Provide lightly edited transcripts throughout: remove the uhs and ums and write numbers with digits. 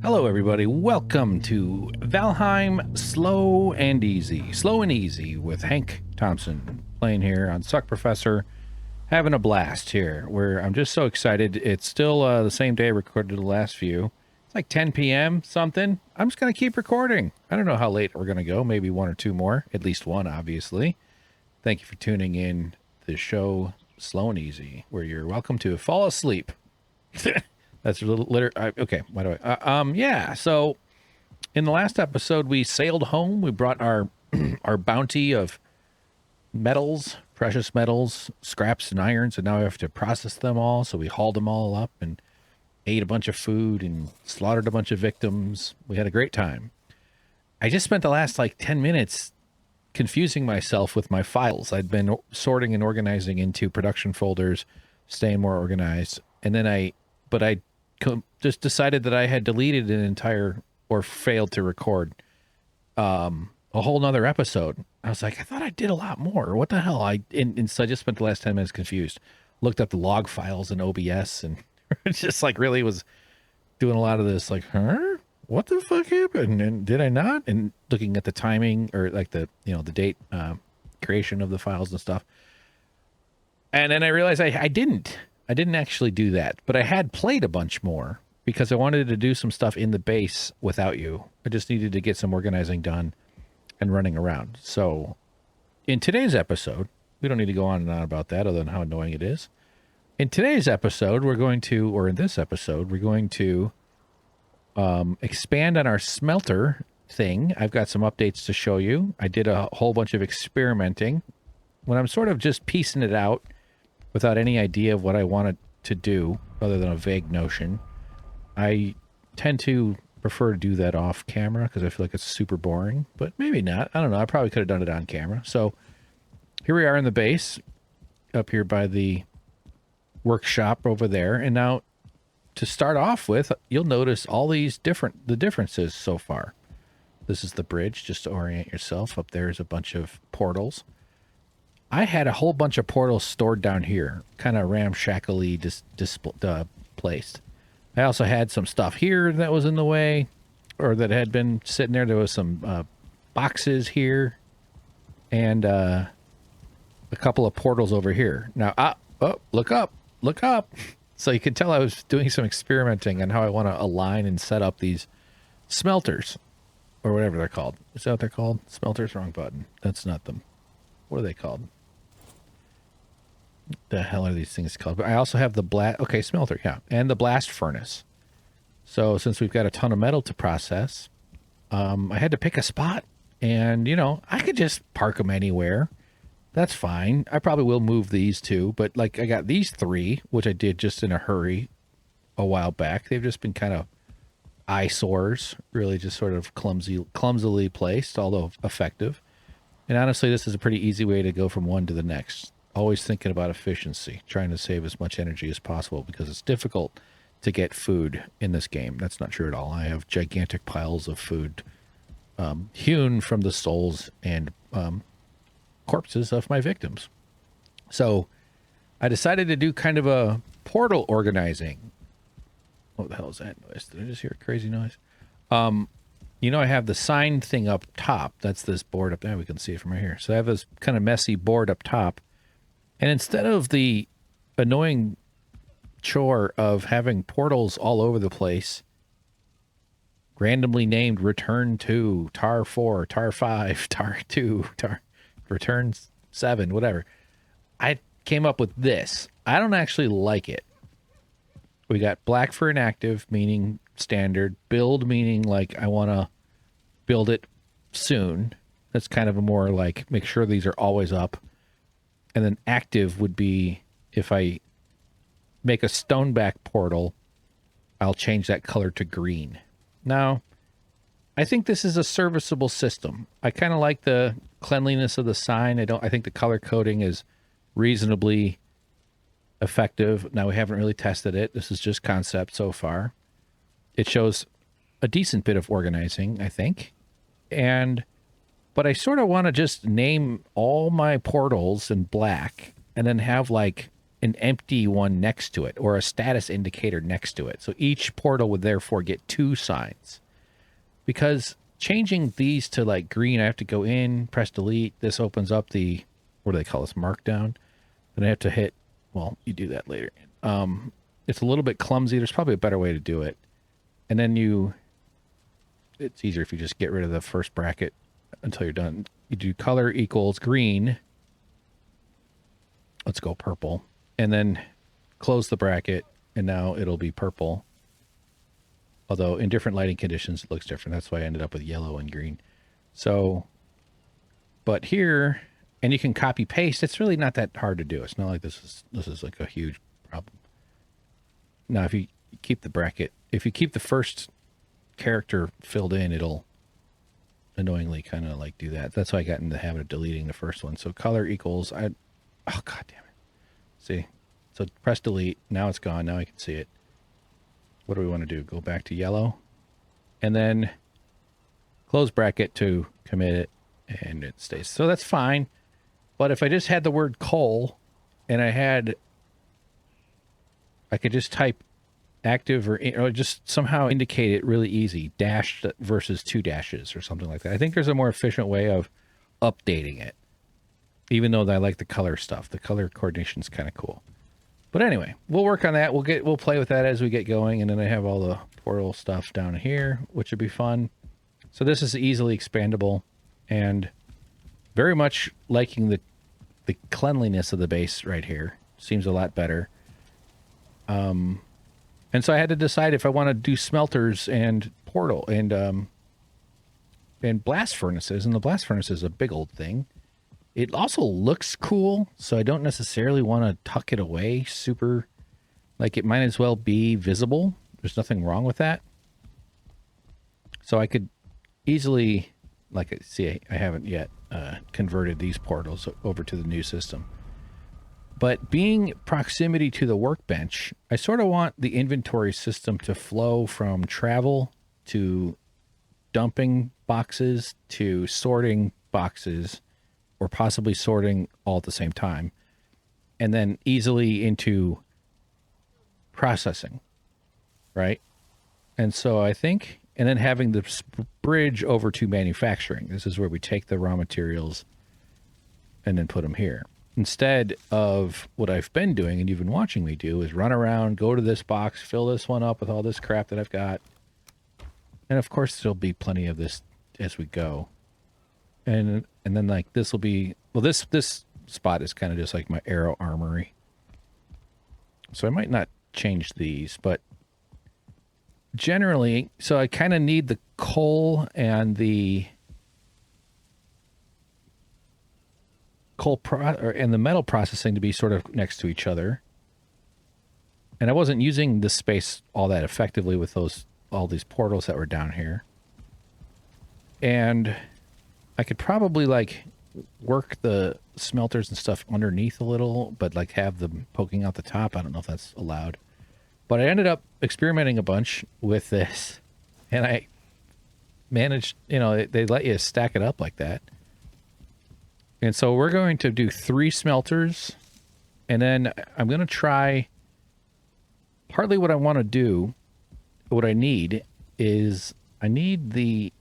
Hello, everybody. Welcome to Valheim Slow and Easy. Slow and Easy with Hank Thompson playing here on Suck Professor. Having a blast here where I'm just so excited. It's still the same day I recorded the last few. It's like 10 p.m. something. I'm just going to keep recording. I don't know how late we're going to go. Maybe one or two more. At least one, obviously. Thank you for tuning in to the show Slow and Easy, where you're welcome to fall asleep. That's a little okay. Why do yeah. So in the last episode, we sailed home. We brought our our bounty of metals, precious metals, scraps and irons, and now we have to process them all. So we hauled them all up and ate a bunch of food and slaughtered a bunch of victims. We had a great time. I just spent the last like 10 minutes confusing myself with my files. I'd been sorting and organizing into production folders, staying more organized, and then I just decided that I had deleted an entire or failed to record a whole nother episode. I was like, I thought I did a lot more. What the hell? And so I just spent the last 10 minutes confused. Looked up the log files in OBS and just like really was doing a lot of this like, huh? What the fuck happened? And did I not? And looking at the timing or like the date creation of the files and stuff. And then I realized I didn't actually do that, but I had played a bunch more because I wanted to do some stuff in the base without you. I just needed to get some organizing done and running around. So in today's episode, we don't need to go on and on about that other than how annoying it is. In today's episode, we're going to expand on our smelter thing. I've got some updates to show you. I did a whole bunch of experimenting. When I'm sort of just piecing it out, without any idea of what I wanted to do, other than a vague notion, I tend to prefer to do that off camera because I feel like it's super boring, but maybe not. I don't know. I probably could have done it on camera. So here we are in the base, up here by the workshop over there. And now to start off with, you'll notice all these the differences so far. This is the bridge, just to orient yourself. Up there is a bunch of portals. I had a whole bunch of portals stored down here, kind of ramshackly placed. I also had some stuff here that was in the way, or that had been sitting there. There was some boxes here, and a couple of portals over here. Now, look up. So you can tell I was doing some experimenting on how I want to align and set up these smelters, or whatever they're called. Is that what they're called? Smelters? Wrong button. That's not them. What are they called? The hell are these things called? But I also have the smelter, yeah, and the blast furnace. So since we've got a ton of metal to process, I had to pick a spot, and I could just park them anywhere. That's fine. I probably will move these two, but like I got these three, which I did just in a hurry a while back. They've just been kind of eyesores, really just sort of clumsily placed, although effective. And honestly, this is a pretty easy way to go from one to the next. Always thinking about efficiency, trying to save as much energy as possible because it's difficult to get food in this game. That's not true at all. I have gigantic piles of food hewn from the souls and corpses of my victims. So I decided to do kind of a portal organizing. What the hell is that noise? Did I just hear a crazy noise? I have the sign thing up top. That's this board up there. We can see it from right here. So I have this kind of messy board up top. And instead of the annoying chore of having portals all over the place, randomly named return 2, tar 4, tar 5, tar 2, tar return 7, whatever, I came up with this. I don't actually like it. We got black for inactive, meaning standard. Build, meaning like I want to build it soon. That's kind of a more like make sure these are always up. And then active would be if I make a stoneback portal, I'll change that color to green. Now, I think this is a serviceable system. I kind of like the cleanliness of the sign. I think the color coding is reasonably effective. Now, we haven't really tested it. This is just concept so far. It shows a decent bit of organizing, I think. But I sort of want to just name all my portals in black and then have like an empty one next to it or a status indicator next to it. So each portal would therefore get 2 signs. Because changing these to like green, I have to go in, press delete. This opens up the, what do they call this, markdown. Then I have to hit, well, you do that later. It's a little bit clumsy. There's probably a better way to do it. And then it's easier if you just get rid of the first bracket until you're done. You do color equals green. Let's go purple. And then close the bracket, and now it'll be purple. Although in different lighting conditions, it looks different. That's why I ended up with yellow and green. So, but here, and you can copy paste. It's really not that hard to do. It's not like this is like a huge problem. Now, if you keep the bracket, if you keep the first character filled in, it'll annoyingly kind of like do that. That's why I got in the habit of deleting the first one. So color equals, oh, God damn it. See, so press delete. Now it's gone. Now I can see it. What do we want to do? Go back to yellow and then close bracket to commit it, and it stays. So that's fine. But if I just had the word coal and I could just type active or just somehow indicate it really easy, dashed versus 2 dashes or something like that. I think there's a more efficient way of updating it, even though I like the color stuff. The color coordination is kind of cool. But anyway, we'll work on that. We'll play with that as we get going. And then I have all the portal stuff down here, which would be fun. So this is easily expandable and very much liking the cleanliness of the base right here. Seems a lot better. And so I had to decide if I want to do smelters and portal and blast furnaces. And the blast furnace is a big old thing. It also looks cool, so I don't necessarily want to tuck it away super. Like, it might as well be visible. There's nothing wrong with that. So I could easily, like, see, I haven't yet converted these portals over to the new system. But being proximity to the workbench, I sort of want the inventory system to flow from travel to dumping boxes to sorting boxes, or possibly sorting all at the same time, and then easily into processing, right? And so I think, and then having the bridge over to manufacturing. This is where we take the raw materials and then put them here. Instead of what I've been doing, and you've been watching me do, is run around, go to this box, fill this one up with all this crap that I've got. And of course, there'll be plenty of this as we go. And then like this will be, well, this spot is kind of just like my arrow armory. So I might not change these, but generally, so I kind of need the coal and the the metal processing to be sort of next to each other. And I wasn't using this space all that effectively with all these portals that were down here. And I could probably like work the smelters and stuff underneath a little, but like have them poking out the top. I don't know if that's allowed. But I ended up experimenting a bunch with this, and I managed, they let you stack it up like that. And so we're going to do 3 smelters, and then I'm going to try, partly what I want to do, what I need is, I need the,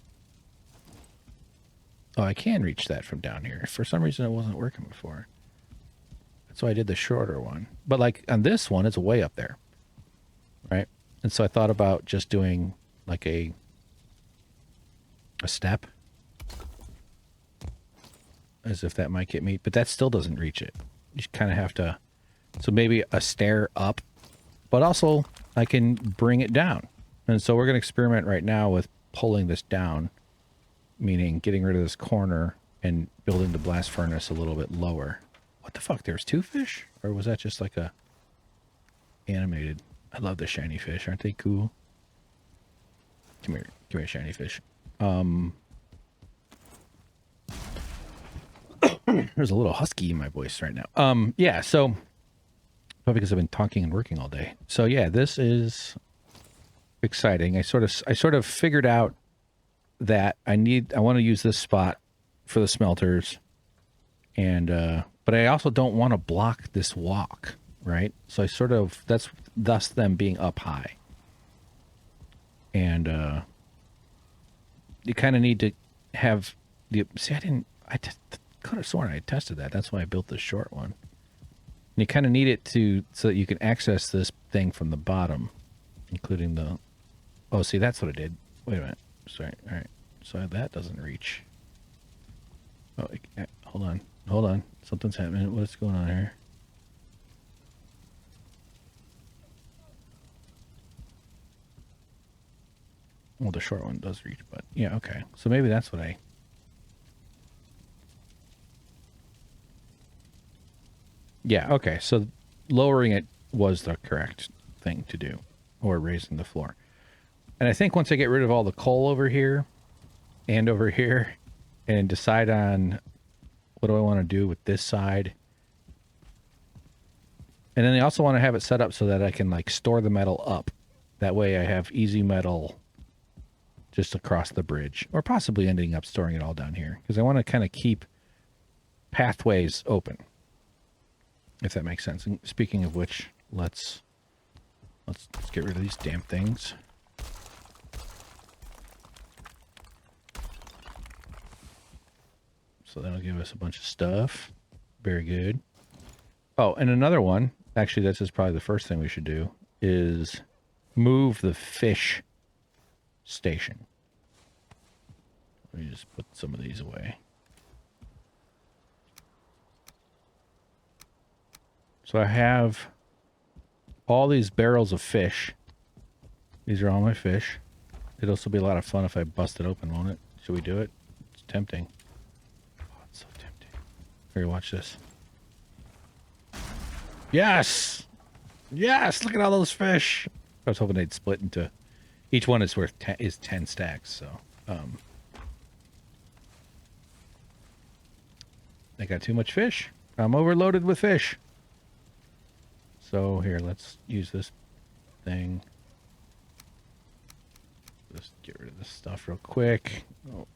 oh, I can reach that from down here. For some reason, it wasn't working before. That's why I did the shorter one. But like on this one, it's way up there, right? And so I thought about just doing like a step, as if that might get me, but that still doesn't reach it. You kind of have to, so maybe a stair up, but also I can bring it down. And so we're going to experiment right now with pulling this down, meaning getting rid of this corner and building the blast furnace a little bit lower. What the fuck? There's 2 fish? Or was that just like a animated? I love the shiny fish. Aren't they cool? Come here, shiny fish. There's a little husky in my voice right now. Yeah, so probably because I've been talking and working all day. So yeah, this is exciting. I sort of figured out that I want to use this spot for the smelters, and but I also don't want to block this walk. right? So I sort of, that's thus them being up high. And you kind of need to have the, see, I could have sworn I tested that. That's why I built the short one. And you kind of need it to, so that you can access this thing from the bottom, including the, oh, see, that's what it did. Wait a minute. Sorry. All right. So that doesn't reach. Oh, hold on. Hold on. Something's happening. What's going on here? Well, the short one does reach, but yeah, okay. So maybe that's what I... Yeah, okay. So lowering it was the correct thing to do, or raising the floor. And I think once I get rid of all the coal over here and over here and decide on what do I want to do with this side. And then I also want to have it set up so that I can like store the metal up. That way I have easy metal just across the bridge, or possibly ending up storing it all down here, because I want to kind of keep pathways open, if that makes sense. And speaking of which, let's get rid of these damn things. So that'll give us a bunch of stuff. Very good. Oh, and another one, actually this is probably the first thing we should do, is move the fish station. Let me just put some of these away. So I have all these barrels of fish. These are all my fish. It'll also be a lot of fun if I bust it open, won't it? Should we do it? It's tempting. Oh, it's so tempting. Here, watch this. Yes! Yes! Look at all those fish! I was hoping they'd split into... Each one is worth 10 stacks, so... I got too much fish. I'm overloaded with fish. So here, let's use this thing. Just get rid of this stuff real quick. Oh.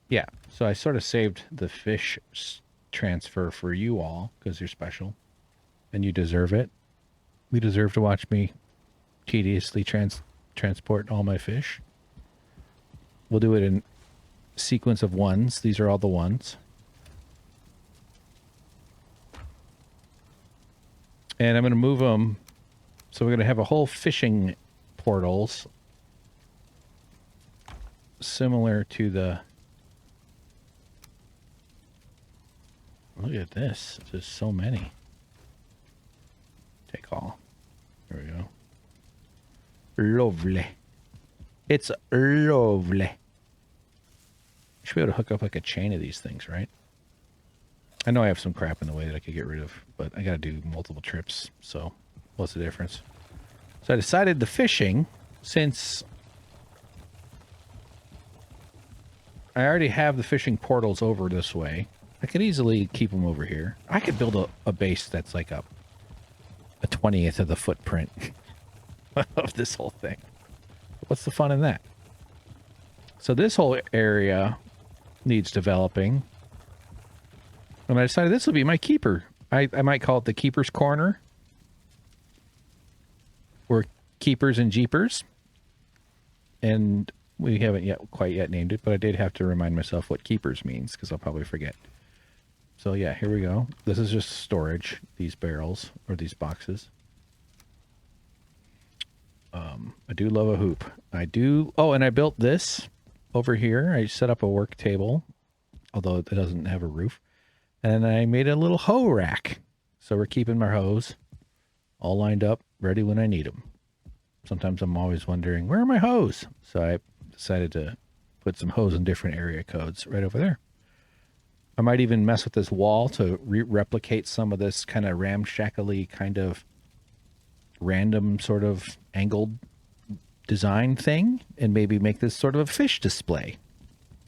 Yeah, so I sort of saved the fish transfer for you all because you're special and you deserve it. You deserve to watch me tediously transport all my fish. We'll do it in sequence of ones. These are all the ones. And I'm going to move them. So we're going to have a whole fishing portals similar to the... Look at this. There's so many. Take all. There we go. Lovely. It's lovely. Should be able to hook up like a chain of these things, right? I know I have some crap in the way that I could get rid of, but I got to do multiple trips, so what's the difference? So I decided the fishing, since I already have the fishing portals over this way, I could easily keep them over here. I could build a base that's like a 20th of the footprint of this whole thing. What's the fun in that? So this whole area needs developing. And I decided this will be my keeper. I might call it the Keeper's Corner. Or Keepers and Jeepers. And we haven't quite yet named it, but I did have to remind myself what Keepers means, because I'll probably forget. So yeah, here we go. This is just storage, these barrels, or these boxes. I do love a hoop. I do... Oh, and I built this over here. I set up a work table, although it doesn't have a roof. And I made a little hoe rack. So we're keeping my hose all lined up, ready when I need them. Sometimes I'm always wondering, where are my hose? So I decided to put some hose in different area codes right over there. I might even mess with this wall to replicate some of this kind of ramshackly kind of random sort of angled design thing and maybe make this sort of a fish display.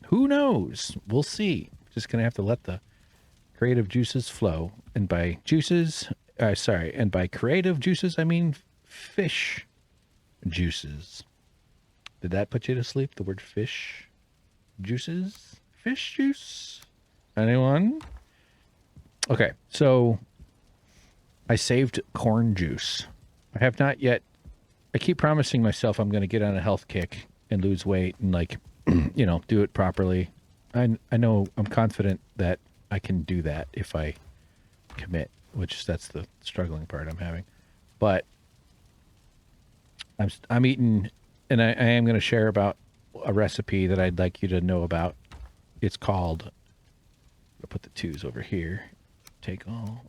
Who knows? We'll see. Just going to have to let the creative juices flow. And by juices, and by creative juices, I mean fish juices. Did that put you to sleep? The word fish juices? Fish juice? Anyone? Okay, so I saved corn juice. I have not yet. I keep promising myself I'm going to get on a health kick and lose weight and like, do it properly. I know I'm confident that I can do that if I commit, which that's the struggling part I'm having. But I'm eating, and I am going to share about a recipe that I'd like you to know about. It's called. I'll put the twos over here. Take all.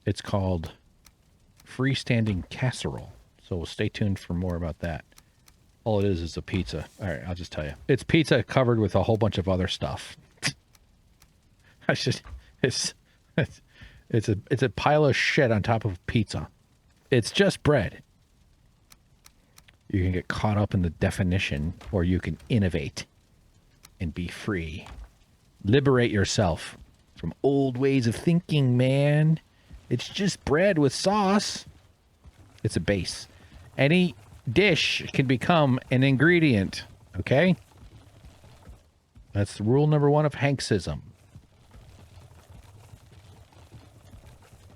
It's called freestanding casserole. So stay tuned for more about that. All it is a pizza. All right, I'll just tell you. It's pizza covered with a whole bunch of other stuff. It's a pile of shit on top of pizza. It's just bread. You can get caught up in the definition, or you can innovate and be free. Liberate yourself from old ways of thinking, man. It's just bread with sauce. It's a base. Any dish can become an ingredient, okay? That's rule number 1 of Hanksism.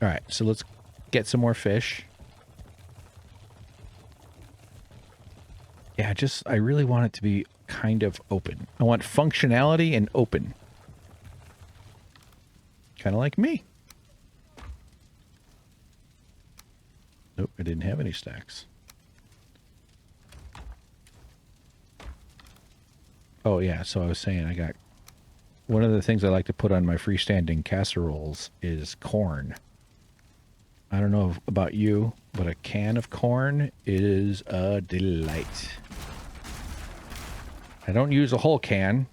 All right, so let's get some more fish. Yeah, I really want it to be kind of open. I want functionality and open. Kind of like me. Nope, I didn't have any stacks. Oh, yeah, so I was saying I got... One of the things I like to put on my freestanding casseroles is corn. I don't know about you, but a can of corn is a delight. I don't use a whole can.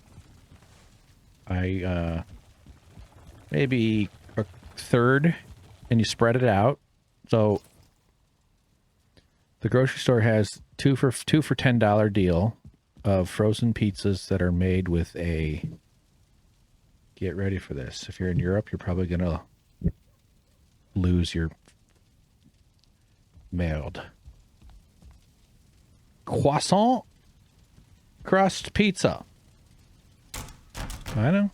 I, maybe a third, and you spread it out. So the grocery store has two for $10 deal of frozen pizzas that are made with a... Get ready for this. If you're in Europe, you're probably going to lose your merde. Croissant crust pizza. I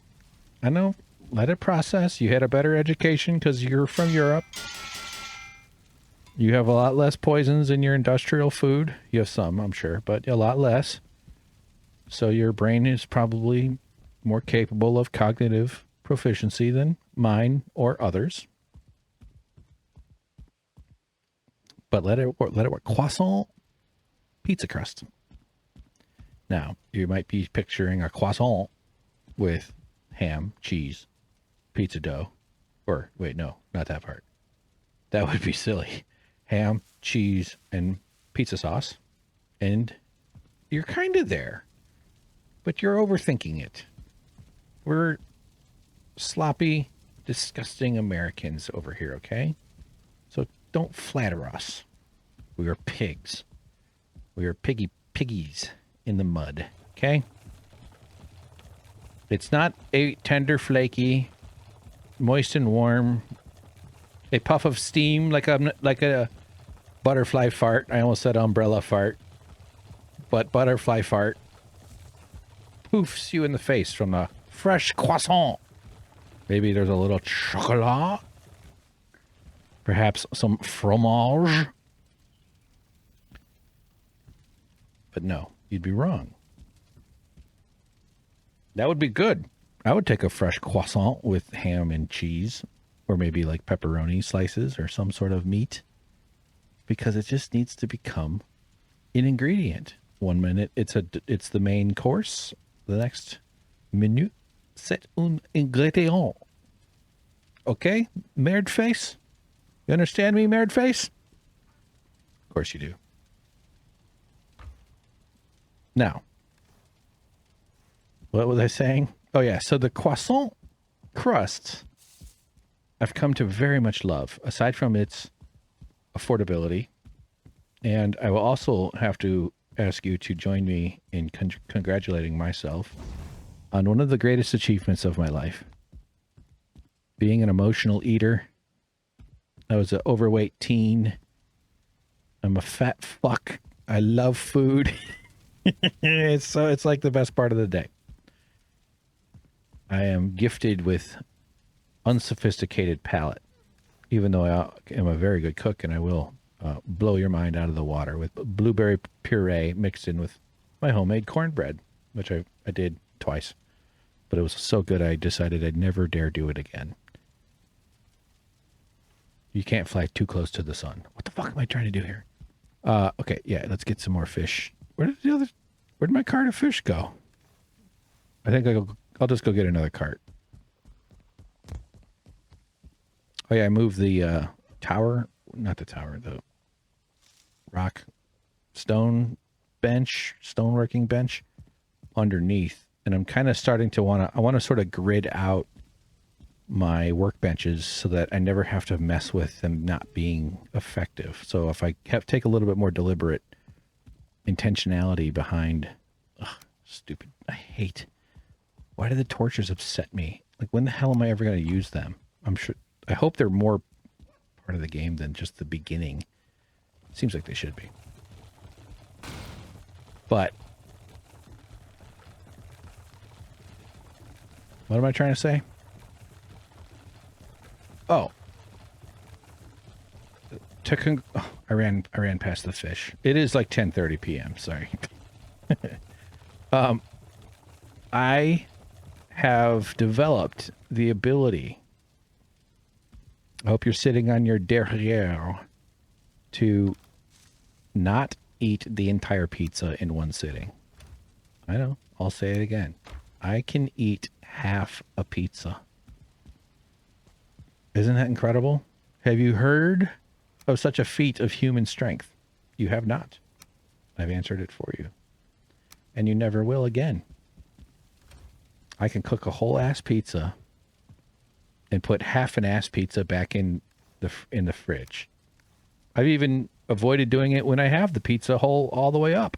know. Let it process. You had a better education because you're from Europe. You have a lot less poisons in your industrial food. You have some, I'm sure, but a lot less. So your brain is probably more capable of cognitive proficiency than mine or others. But let it work. Croissant pizza crust. Now, you might be picturing a croissant with ham, cheese, pizza dough. Or, wait, no, not that part. That would be silly. Ham, cheese, and pizza sauce. And you're kind of there. But you're overthinking it. We're sloppy, disgusting Americans over here, okay? So don't flatter us. We are pigs. We are piggies in the mud, okay? It's not a tender, flaky, moist and warm, a puff of steam like a butterfly fart. I almost said umbrella fart, but butterfly fart poofs you in the face from the fresh croissant. Maybe there's a little chocolat, perhaps some fromage. But no, you'd be wrong. That would be good. I would take a fresh croissant with ham and cheese, or maybe like pepperoni slices or some sort of meat, because it just needs to become an ingredient. 1 minute it's the main course. The next menu, c'est un ingrédient. Okay, merde face? You understand me, merde face? Of course you do. Now, what was I saying? Oh yeah, so the croissant crust I've come to very much love, aside from its affordability. And I will also have to ask you to join me in congratulating myself on one of the greatest achievements of my life. Being an emotional eater. I was an overweight teen. I'm a fat fuck. I love food. It's like the best part of the day. I am gifted with unsophisticated palate, even though I am a very good cook, and I will blow your mind out of the water with blueberry puree mixed in with my homemade cornbread, which I did twice. But it was so good I decided I'd never dare do it again. You can't fly too close to the sun. What the fuck am I trying to do here? Okay, yeah, let's get some more fish. Where'd my cart of fish go? I think I'll just go get another cart. Oh yeah, I moved the tower, not the tower, the rock stone stoneworking bench underneath. And I'm kind of starting to I want to sort of grid out my workbenches so that I never have to mess with them not being effective. So if I take a little bit more deliberate intentionality behind, stupid, I hate, why do the torches upset me? Like, when the hell am I ever going to use them? I hope they're more part of the game than just the beginning. Seems like they should be. But what am I trying to say? Oh. I ran past the fish. It is like 10:30 p.m. Sorry. I have developed the ability, I hope you're sitting on your derrière, to not eat the entire pizza in one sitting. I know. I'll say it again. I can eat half a pizza. Isn't that incredible? Have you heard of such a feat of human strength? You have not. I've answered it for you. And you never will again. I can cook a whole ass pizza and put half an ass pizza back in the fridge. I've even avoided doing it when I have the pizza whole all the way up.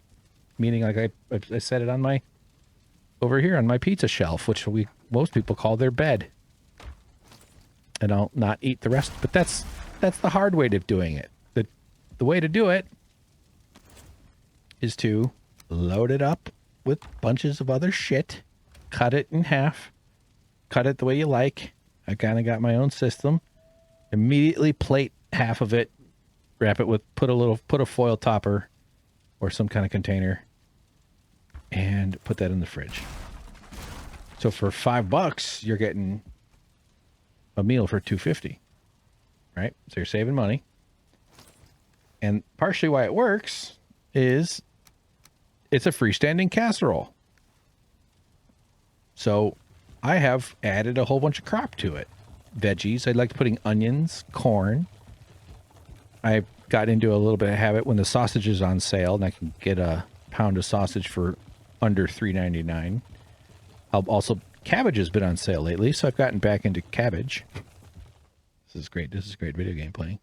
Meaning, like, I set it on over here on my pizza shelf, which most people call their bed. And I'll not eat the rest. But that's the hard way of doing it. The way to do it is to load it up with bunches of other shit, cut it in half, cut it the way you like. I kind of got my own system. Immediately plate half of it, wrap it with, put a foil topper or some kind of container, and put that in the fridge. So for $5, you're getting a meal for $2.50, right? So you're saving money. And partially why it works is it's a freestanding casserole. So I have added a whole bunch of crop to it. Veggies. I liked putting onions, corn. I got into a little bit of habit when the sausage is on sale, and I can get a pound of sausage for under $3.99. Also, cabbage has been on sale lately, so I've gotten back into cabbage. This is great. This is great video game playing.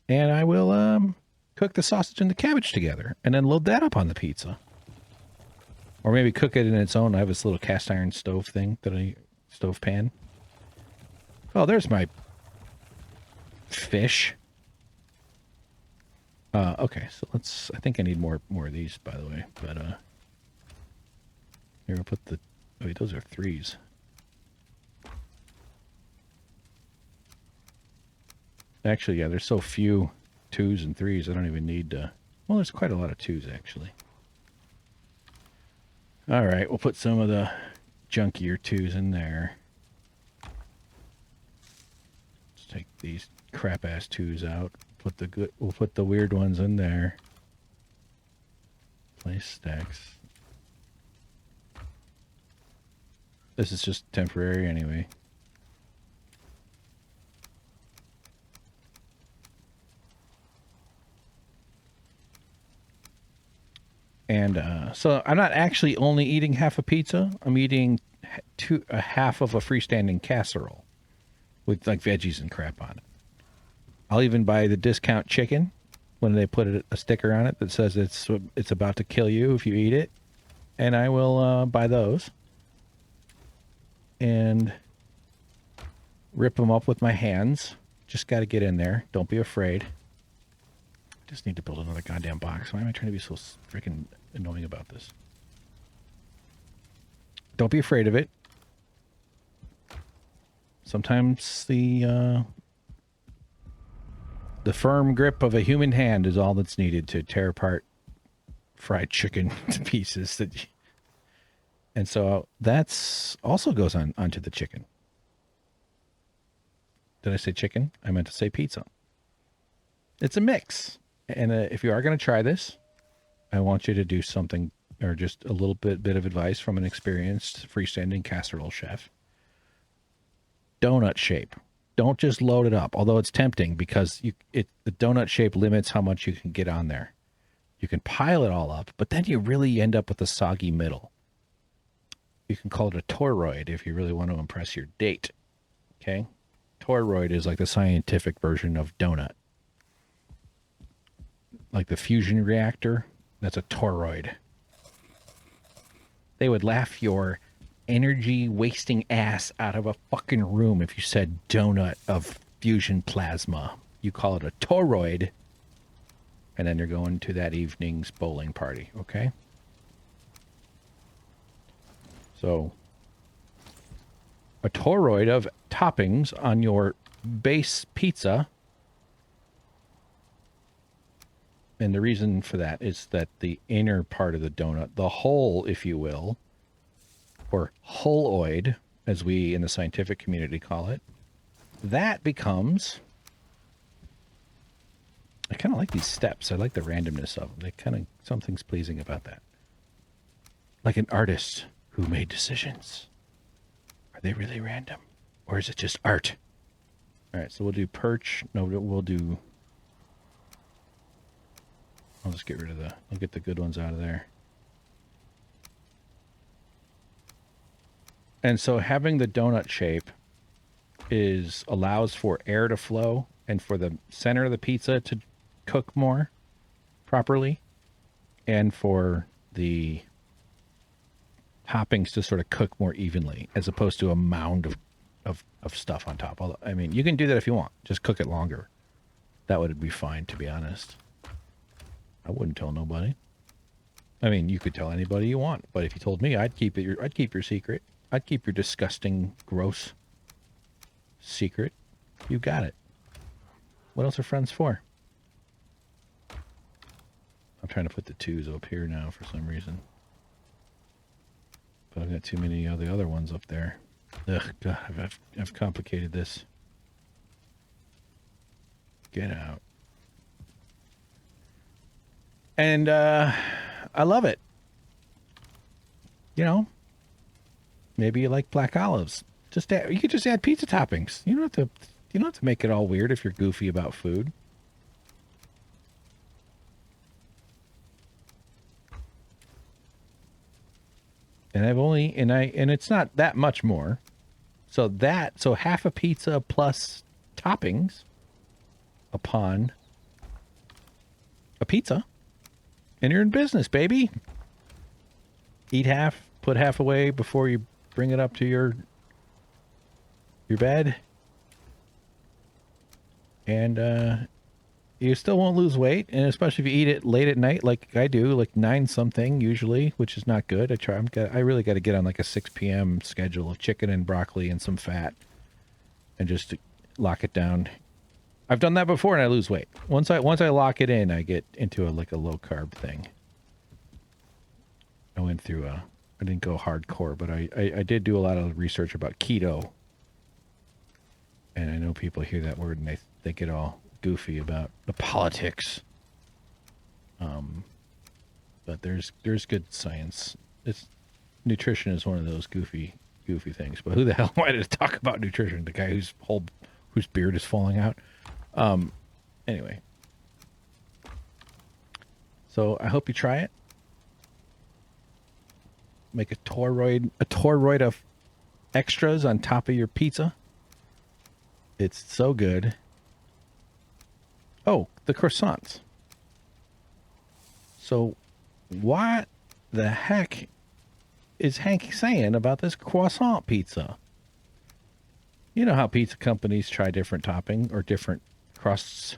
And I will cook the sausage and the cabbage together, and then load that up on the pizza. Or maybe cook it in its own. I have this little cast iron stove thing stove pan. Oh, there's my fish. Okay, so I think I need more of these, by the way. But here we'll put wait, those are 3s. Actually, yeah, there's so few 2s and 3s. I don't even need to. Well, there's quite a lot of 2s actually. All right, we'll put some of the junkier 2s in there. Let's take these crap ass 2s out. We'll put the weird ones in there. Place stacks. This is just temporary anyway. And so I'm not actually only eating half a pizza. I'm eating a half of a freestanding casserole with like veggies and crap on it. I'll even buy the discount chicken when they put a sticker on it that says it's about to kill you if you eat it. And I will buy those and rip them up with my hands. Just got to get in there. Don't be afraid. Just need to build another goddamn box. Why am I trying to be so freaking annoying about this? Don't be afraid of it. Sometimes the firm grip of a human hand is all that's needed to tear apart fried chicken to pieces. And so that's also goes on onto the chicken. Did I say chicken? I meant to say pizza. It's a mix. And if you are going to try this, I want you to do something, or just a little bit of advice from an experienced freestanding casserole chef. Donut shape. Don't just load it up, although it's tempting because the donut shape limits how much you can get on there. You can pile it all up, but then you really end up with a soggy middle. You can call it a toroid if you really want to impress your date. Okay? Toroid is like the scientific version of donut. Like the fusion reactor, that's a toroid. They would laugh your energy-wasting ass out of a fucking room if you said donut of fusion plasma. You call it a toroid, and then you're going to that evening's bowling party, okay? So, a toroid of toppings on your base pizza. And the reason for that is that the inner part of the donut, the hole, if you will, or holoid, as we in the scientific community call it, that becomes... I kind of like these steps. I like the randomness of them. They kind of... Something's pleasing about that. Like an artist who made decisions. Are they really random? Or is it just art? All right, so we'll do perch. No, we'll do... I'll just get rid of I'll get the good ones out of there. And so having the donut shape allows for air to flow and for the center of the pizza to cook more properly, and for the toppings to sort of cook more evenly, as opposed to a mound of stuff on top. Although, I mean, you can do that if you want. Just cook it longer. That would be fine, to be honest. I wouldn't tell nobody. I mean, you could tell anybody you want, but if you told me, I'd keep your secret. I'd keep your disgusting, gross secret. You got it. What else are friends for? I'm trying to put the twos up here now for some reason. But I've got too many of the other ones up there. Ugh, God, I've complicated this. Get out. And I love it. You know, maybe you like black olives. You could just add pizza toppings. You don't have to make it all weird if you're goofy about food. And and it's not that much more. So half a pizza plus toppings upon a pizza, and you're in business, baby. Eat half, put half away before you bring it up to your bed. And you still won't lose weight, and especially if you eat it late at night like I do, like 9 something usually, which is not good. I really got to get on like a 6 p.m. schedule of chicken and broccoli and some fat, and just to lock it down. I've done that before and I lose weight. Once I lock it in, I get into a low carb thing. I went through I didn't go hardcore, but I did do a lot of research about keto. And I know people hear that word and they get all goofy about the politics. But there's good science. Nutrition is one of those goofy things. But who the hell wanted to talk about nutrition? The guy whose beard is falling out. Anyway. So I hope you try it. Make a toroid of extras on top of your pizza. It's so good. Oh, the croissants. So what the heck is Hank saying about this croissant pizza? You know how pizza companies try different topping or different crusts.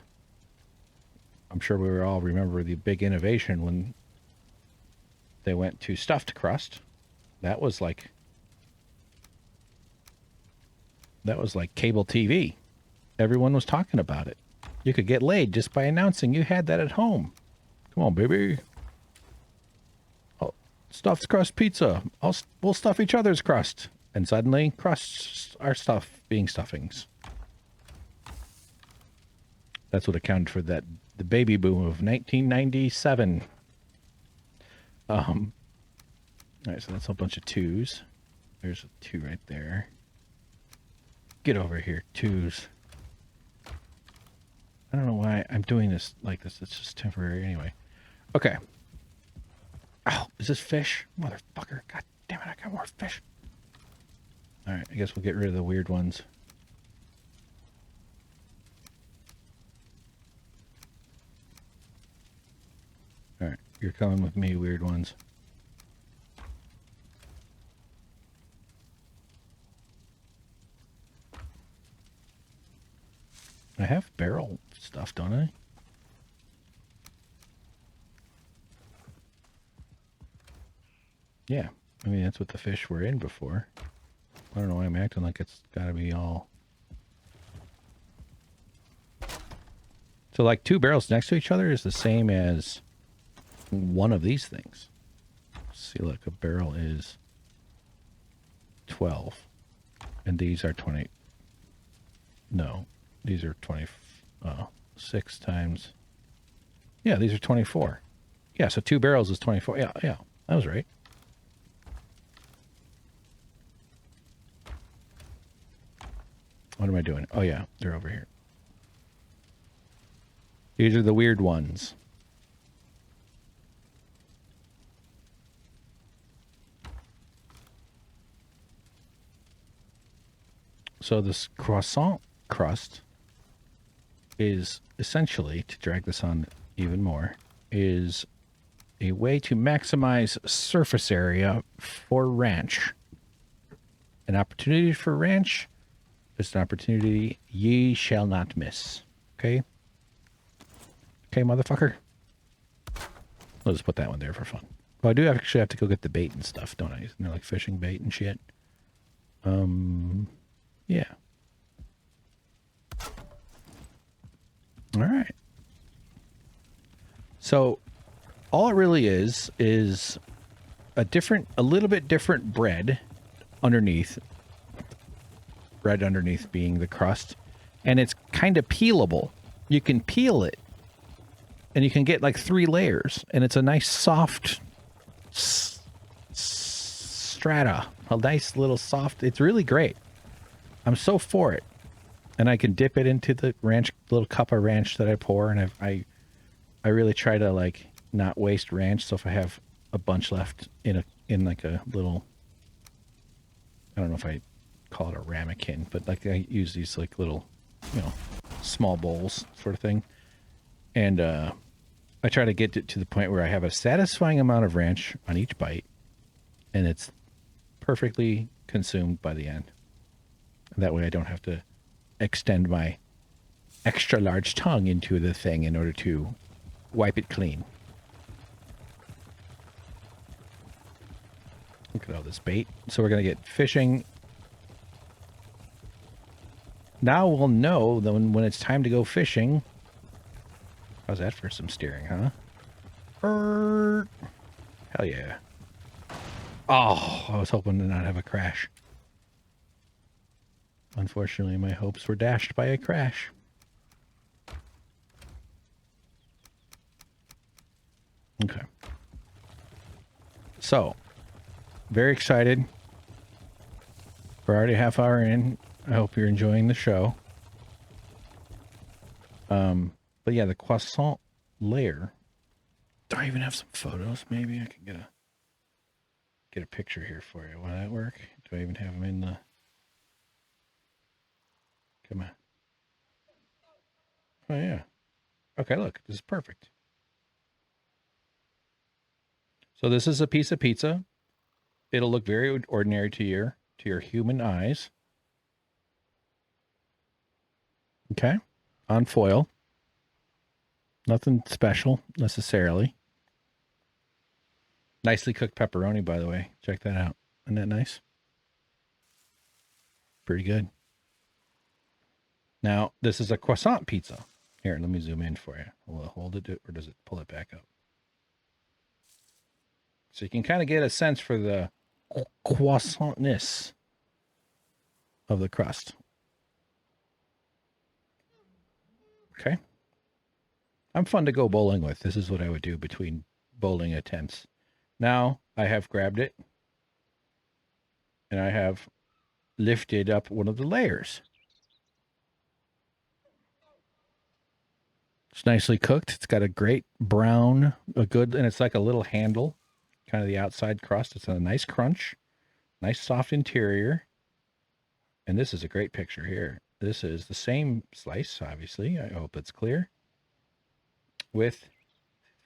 I'm sure we all remember the big innovation when they went to stuffed crust. That was like That was like cable TV. Everyone was talking about it. You could get laid just by announcing you had that at home. Come on, baby. Oh, stuffed crust pizza. We'll stuff each other's crust. And suddenly, crusts are being stuffings. That's what accounted for the baby boom of 1997. All right, so that's a bunch of twos. There's a two right there. Get over here, twos. I don't know why I'm doing this like this. It's just temporary anyway. Okay. Oh, is this fish? Motherfucker. God damn it, I got more fish. All right, I guess we'll get rid of the weird ones. All right, you're coming with me, weird ones. I have barrel stuff, don't I? Yeah, I mean, that's what the fish were in before. I don't know why I'm acting like it's got to be all... So like 2 barrels next to each other is the same as one of these things. See, look, a barrel is 12. And these are 20. No, these are 6 times. Yeah, these are 24. Yeah, so 2 barrels is 24. Yeah, that was right. What am I doing? Oh, yeah, they're over here. These are the weird ones. So this croissant crust is essentially, to drag this on even more, is a way to maximize surface area for ranch. An opportunity for ranch is an opportunity ye shall not miss. Okay? Okay, motherfucker? I'll just put that one there for fun. Well, I do actually have to go get the bait and stuff, don't I? Isn't there like fishing bait and shit? Yeah. All right. So all it really is a little bit different bread underneath. Bread underneath being the crust. And it's kind of peelable. You can peel it. And you can get like 3 layers. And it's a nice soft strata. A nice little soft. It's really great. I'm so for it. And I can dip it into the ranch, little cup of ranch that I pour. And I really try to like not waste ranch. So if I have a bunch left in like a little, I don't know if I call it a ramekin, but like I use these like little, small bowls sort of thing. And I try to get it to the point where I have a satisfying amount of ranch on each bite. And it's perfectly consumed by the end. And that way I don't have to extend my extra large tongue into the thing in order to wipe it clean. Look at all this bait. So we're going to get fishing. Now we'll know that when it's time to go fishing. How's that for some steering, huh? Hell yeah. Oh, I was hoping to not have a crash. Unfortunately, my hopes were dashed by a crash. Okay. So, very excited. We're already a half hour in. I hope you're enjoying the show. But yeah, the croissant layer. Do I even have some photos? Maybe I can get a picture here for you. Will that work? Do I even have them in the... Come on. Oh, yeah. Okay, look. This is perfect. So this is a piece of pizza. It'll look very ordinary to your human eyes. Okay. On foil. Nothing special, necessarily. Nicely cooked pepperoni, by the way. Check that out. Isn't that nice? Pretty good. Now, this is a croissant pizza. Here, let me zoom in for you. Will it hold it, or does it pull it back up? So you can kind of get a sense for the croissantness of the crust. Okay. I'm fun to go bowling with. This is what I would do between bowling attempts. Now I have grabbed it and I have lifted up one of the layers. It's nicely cooked. It's got a great brown, and it's like a little handle, kind of the outside crust. It's a nice crunch, nice soft interior. And this is a great picture here. This is the same slice, obviously. I hope it's clear. With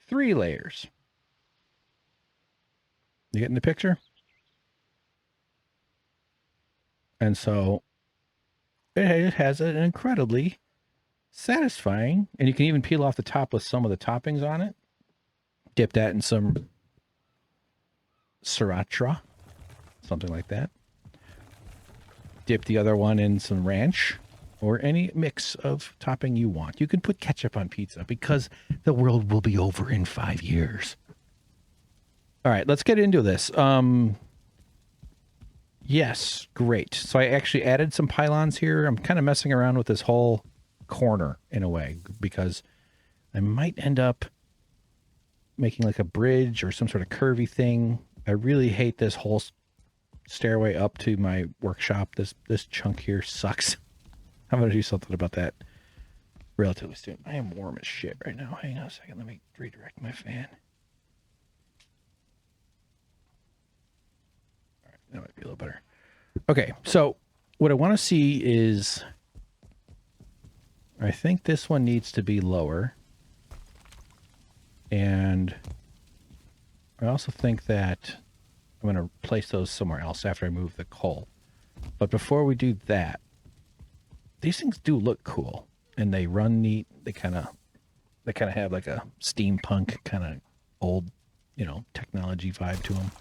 3 layers. You getting the picture? And so it has an incredibly satisfying, and you can even peel off the top with some of the toppings on it. Dip that in some sriracha, something like that. Dip the other one in some ranch or any mix of topping you want. You can put ketchup on pizza because the world will be over in 5 years. All right, let's get into this. Yes, great. So I actually added some pylons here. I'm kind of messing around with this whole corner in a way because I might end up making like a bridge or some sort of curvy thing. I really hate this whole stairway up to my workshop. This chunk here sucks. I'm going to do something about that relatively soon. I am warm as shit right now. Hang on a second. Let me redirect my fan. All right, that might be a little better. Okay, so what I want to see is, I think this one needs to be lower. And I also think that I'm going to place those somewhere else after I move the coal. But before we do that, these things do look cool and they run neat. They kind of have like a steampunk kind of old, technology vibe to them.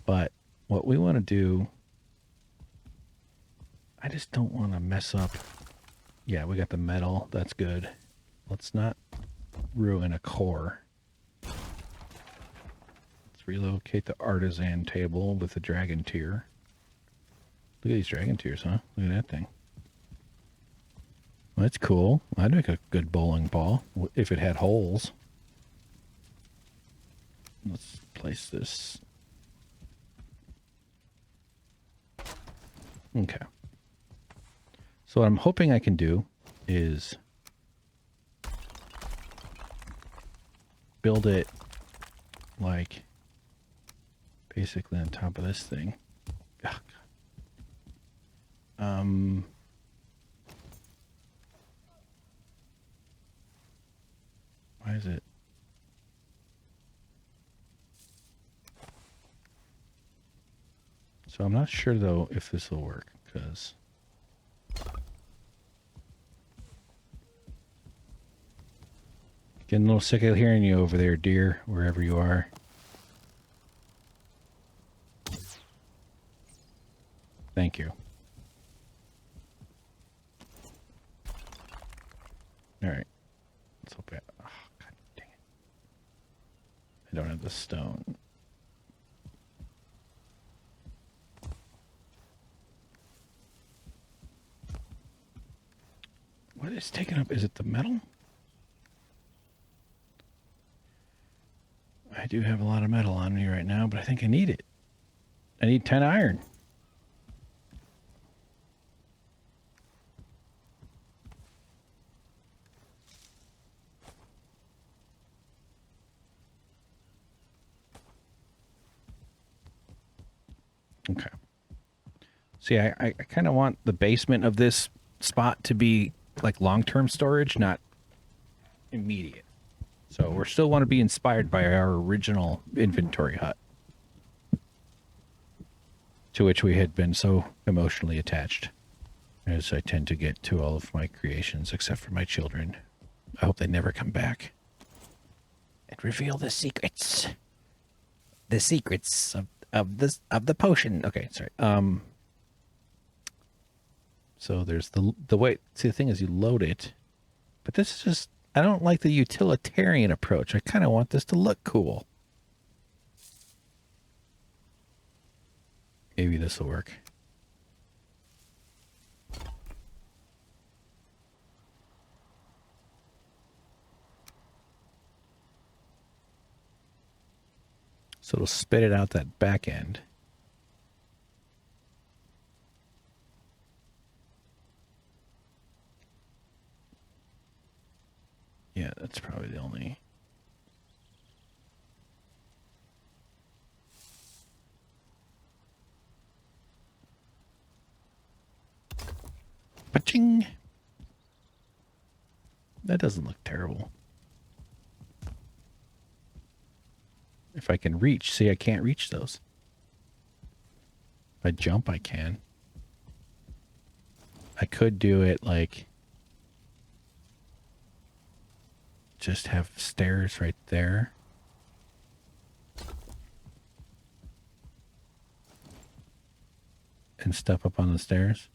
But what we want to do, I just don't want to mess up. Yeah, we got the metal. That's good. Let's not ruin a core. Let's relocate the artisan table with the dragon tier. Look at these dragon tiers, huh? Look at that thing. Well, that's cool. I'd make a good bowling ball if it had holes. Let's place this. Okay. So what I'm hoping I can do is build it like basically on top of this thing. Oh, why is it? So I'm not sure though if this will work because getting a little sick of hearing you over there, dear, wherever you are. Thank you. All right. Let's hope oh, God dang it. I don't have the stone. What is taking up? Is it the metal? I do have a lot of metal on me right now, but I think I need it. I need 10 iron. Okay. See, I kind of want the basement of this spot to be like long-term storage, not immediate. So we still want to be inspired by our original inventory hut, to which we had been so emotionally attached, as I tend to get to all of my creations, except for my children. I hope they never come back and reveal the secrets. The secrets of the potion. Okay, sorry. So there's the way. See, the thing is, you load it, but this is just. I don't like the utilitarian approach. I kind of want this to look cool. Maybe this will work. So it'll spit it out that back end. Yeah, that's probably the only... Ba-ching! That doesn't look terrible. If I can reach, see, I can't reach those. If I jump, I can. I could do it like... just have stairs right there. And step up on the stairs.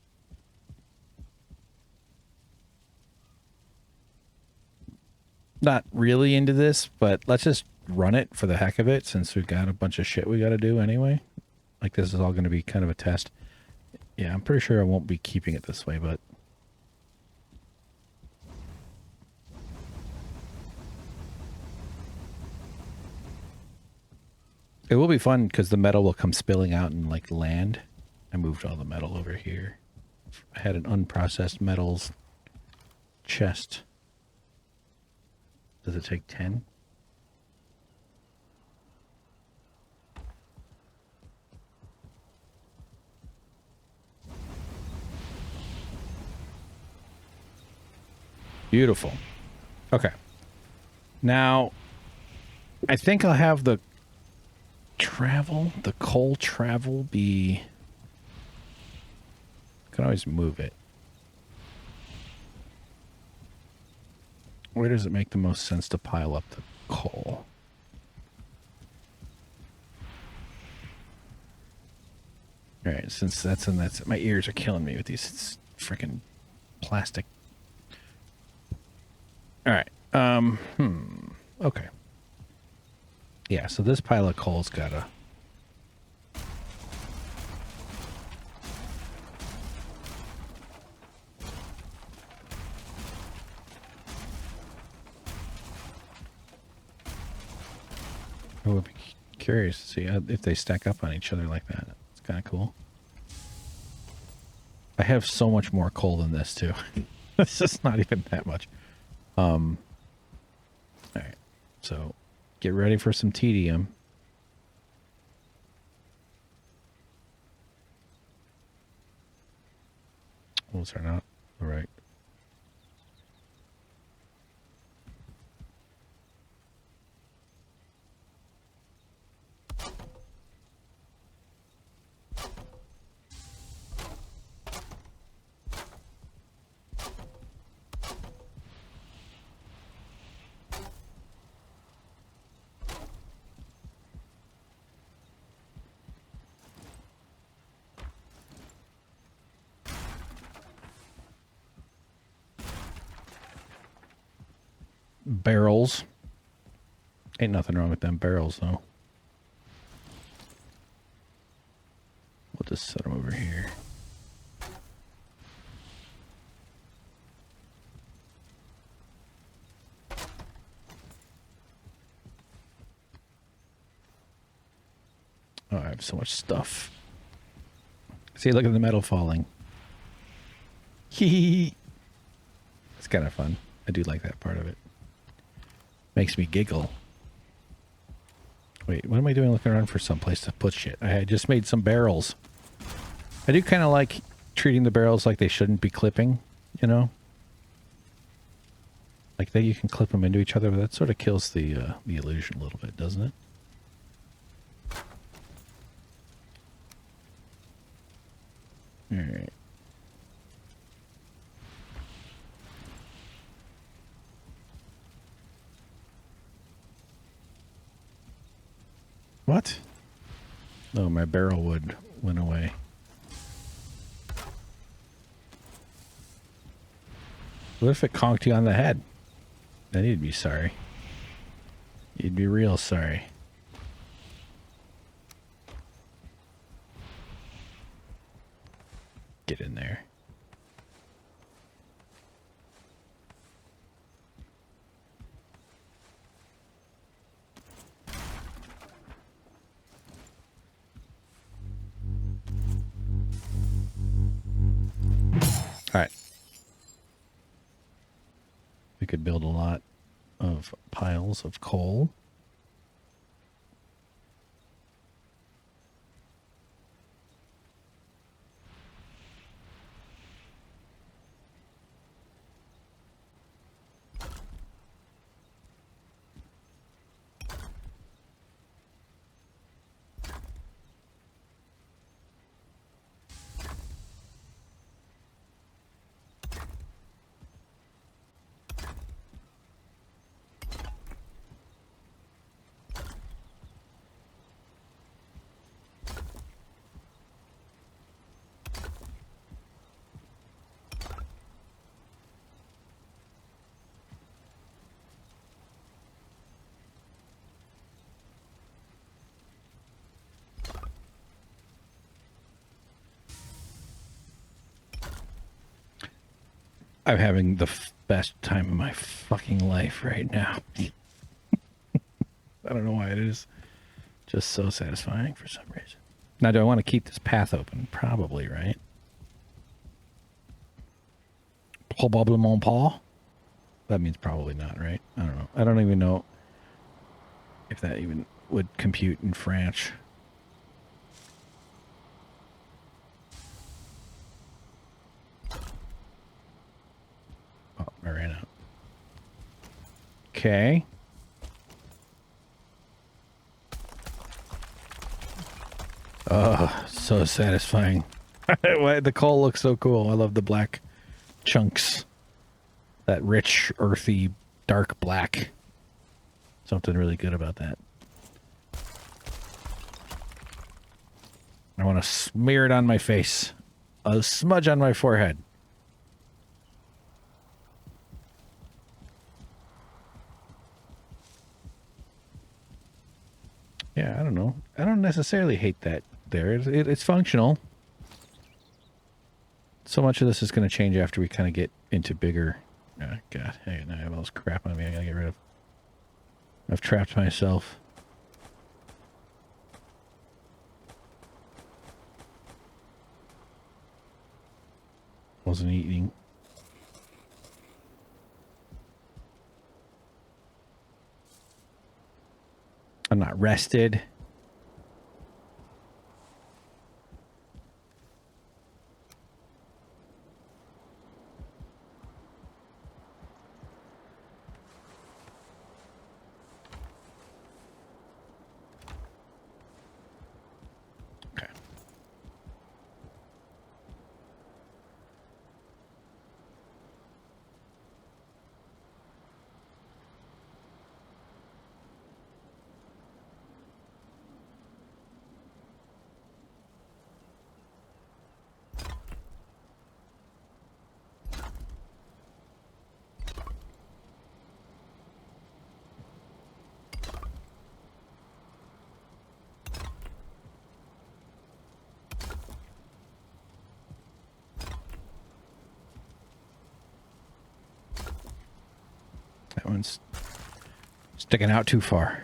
Not really into this, but let's just run it for the heck of it since we've got a bunch of shit we got to do anyway. Like this is all going to be kind of a test. Yeah, I'm pretty sure I won't be keeping it this way, but... it will be fun because the metal will come spilling out and like land. I moved all the metal over here. I had an unprocessed metals chest. Does it take 10? Beautiful. Okay. Now, I think I'll have the coal travel be... I can always move it. Where does it make the most sense to pile up the coal? All right, since that's my ears are killing me with these freaking plastic. All right. Okay. Yeah, so this pile of coal's gotta... I would be curious to see if they stack up on each other like that. It's kind of cool. I have so much more coal than this, too. It's just not even that much. All right. So, get ready for some tedium. Was there not? All right. Barrels. Ain't nothing wrong with them barrels, though. We'll just set them over here. Oh, I have so much stuff. See, look at the metal falling. Hee. It's kind of fun. I do like that part of it. Makes me giggle. Wait, what am I doing looking around for some place to put shit? I just made some barrels. I do kind of like treating the barrels like they shouldn't be clipping, you know? Like that you can clip them into each other, but that sort of kills the illusion a little bit, doesn't it? All right. What? Oh, my barrel wood went away. What if it conked you on the head? Then you'd be sorry. You'd be real sorry. Get in there. All right. We could build a lot of piles of coal. I'm having the best time of my fucking life right now. I don't know why it is. Just so satisfying for some reason. Now, do I want to keep this path open? Probably, right? Probablement pas? That means probably not, right? I don't know. I don't even know if that even would compute in French. Oh, I ran out. Okay. Oh, so satisfying. The coal looks so cool. I love the black chunks. That rich, earthy, dark black. Something really good about that. I want to smear it on my face. A smudge on my forehead. Yeah, I don't know. I don't necessarily hate that there. It's functional. So much of this is going to change after we kind of get into bigger... Oh, God. Hey, now I have all this crap on me I got to get rid of. I've trapped myself. Wasn't eating. I'm not rested. Okay. That one's sticking out too far.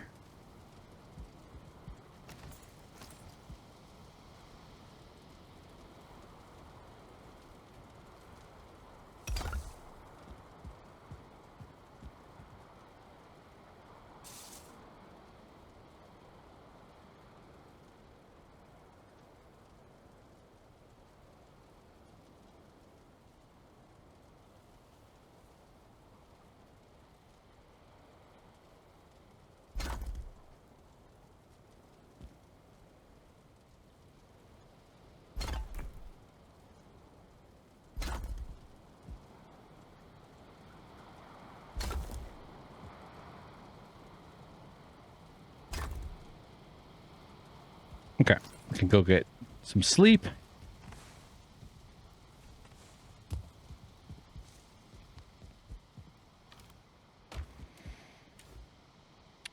Okay, we can go get some sleep.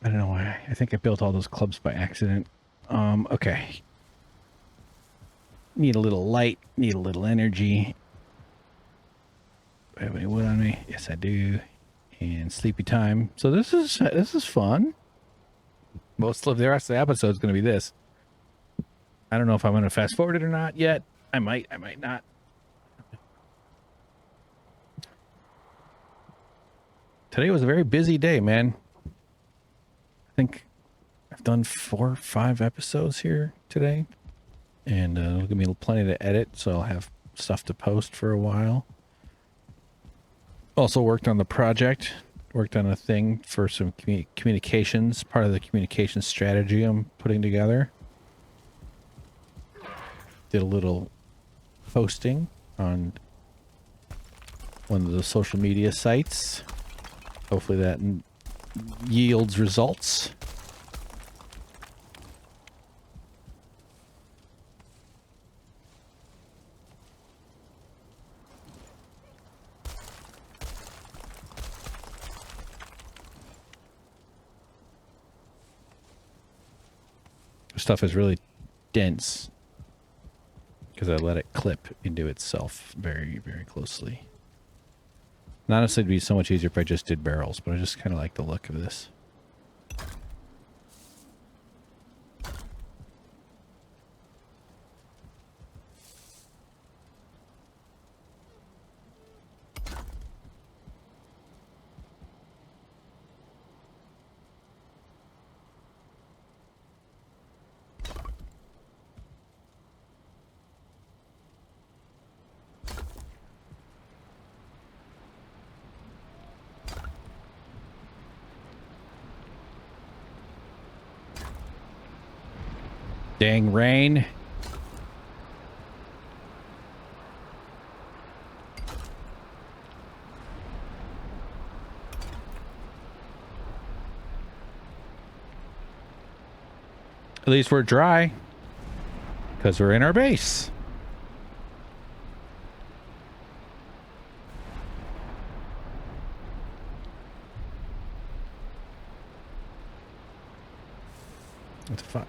I don't know why. I think I built all those clubs by accident. Okay. Need a little light. Need a little energy. Do I have any wood on me? Yes, I do. And sleepy time. So this is fun. Most of the rest of the episode is going to be this. I don't know if I'm going to fast forward it or not yet. I might not. Today was a very busy day, man. I think I've done 4 or 5 episodes here today. And it'll give me plenty to edit, so I'll have stuff to post for a while. Also worked on the project. Worked on a thing for some communications, part of the communication strategy I'm putting together. Did a little posting on one of the social media sites. Hopefully that yields results. Stuff is really dense because I let it clip into itself very, very closely. And honestly, it'd be so much easier if I just did barrels, but I just kind of like the look of this. Dang rain. At least we're dry because we're in our base. What the fuck?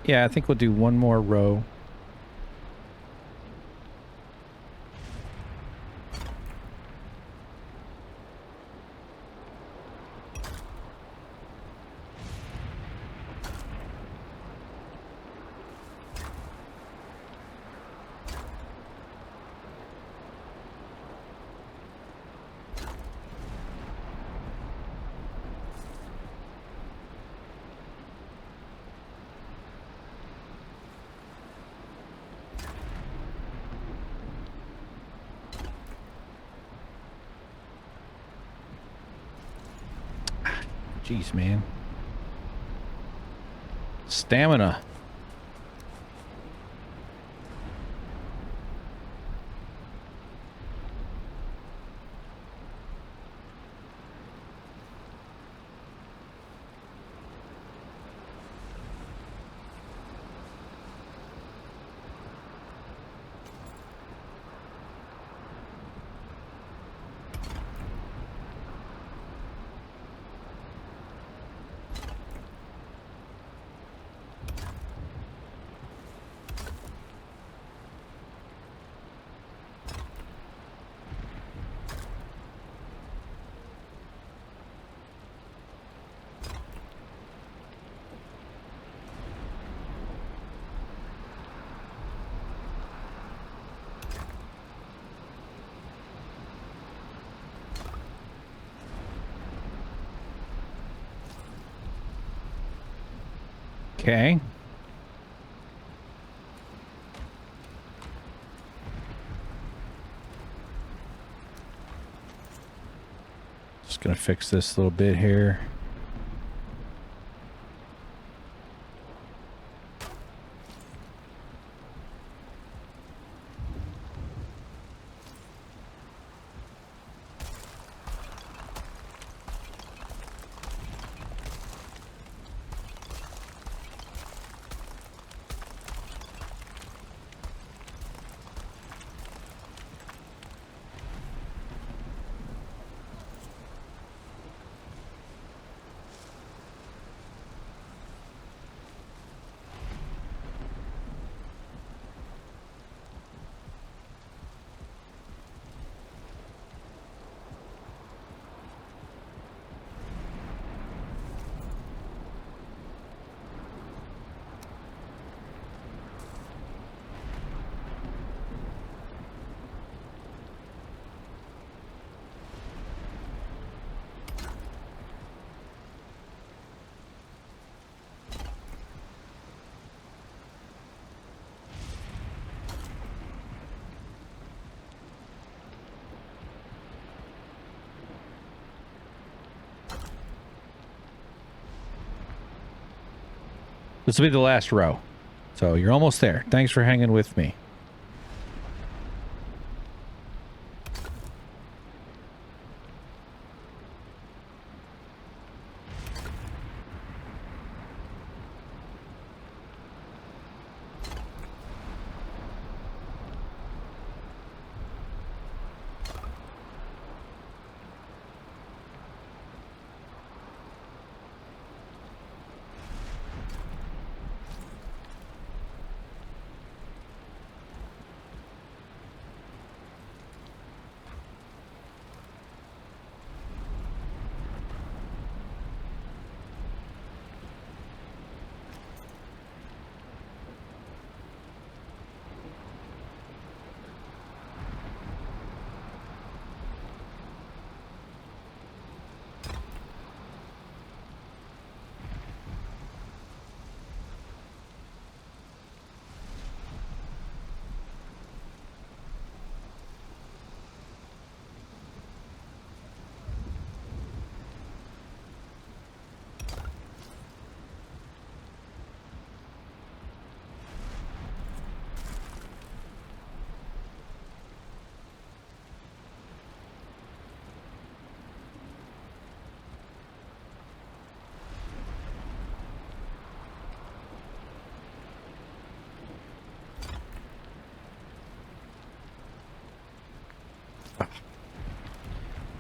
Yeah, I think we'll do one more row. Jeez, man. Stamina. Okay. Just gonna fix this little bit here. This will be the last row. So you're almost there. Thanks for hanging with me.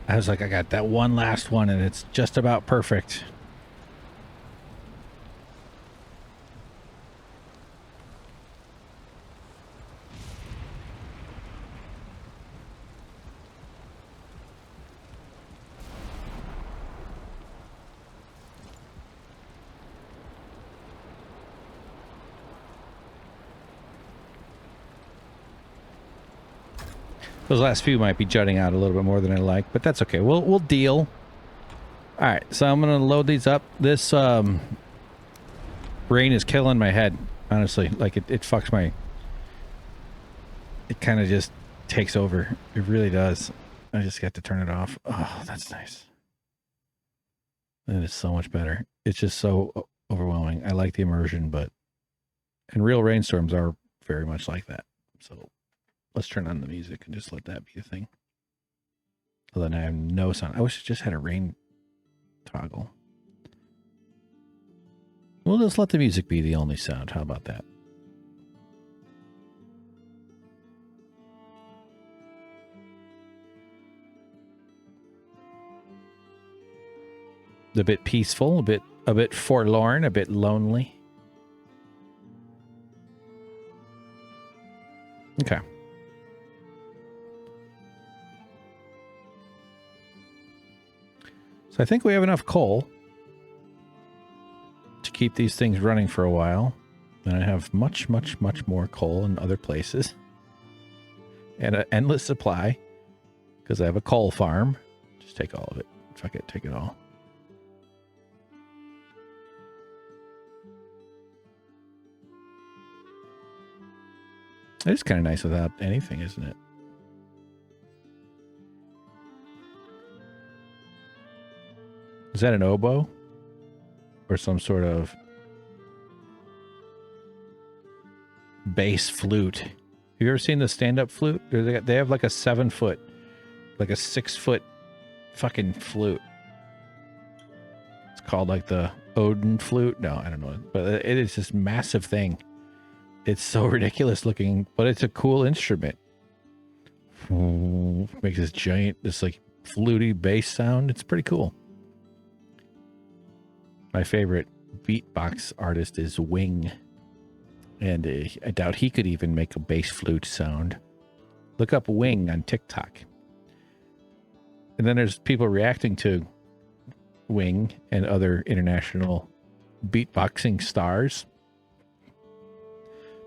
I was like, I got that one last one and it's just about perfect. Those last few might be jutting out a little bit more than I like, but that's okay. We'll deal. All right, so I'm gonna load these up. This rain is killing my head, honestly. Like it fucks my. It kind of just takes over. It really does. I just got to turn it off. Oh, that's nice. That is so much better. It's just so overwhelming. I like the immersion, but and real rainstorms are very much like that. So. Let's turn on the music and just let that be a thing. Well, then I have no sound. I wish it just had a rain toggle. We'll just let the music be the only sound. How about that? A bit peaceful, a bit forlorn, a bit lonely. Okay. So I think we have enough coal to keep these things running for a while. And I have much, much, much more coal in other places. And an endless supply. Because I have a coal farm. Just take all of it. Fuck it, take it all. It is kind of nice without anything, isn't it? Is that an oboe? Or some sort of bass flute? Have you ever seen the stand-up flute? They have like a 7-foot, like a 6-foot fucking flute. It's called like the Odin flute. No, I don't know. But it is this massive thing. It's so ridiculous looking, but it's a cool instrument. Makes this giant, this like fluty bass sound. It's pretty cool. My favorite beatbox artist is Wing. And I doubt he could even make a bass flute sound. Look up Wing on TikTok. And then there's people reacting to Wing and other international beatboxing stars.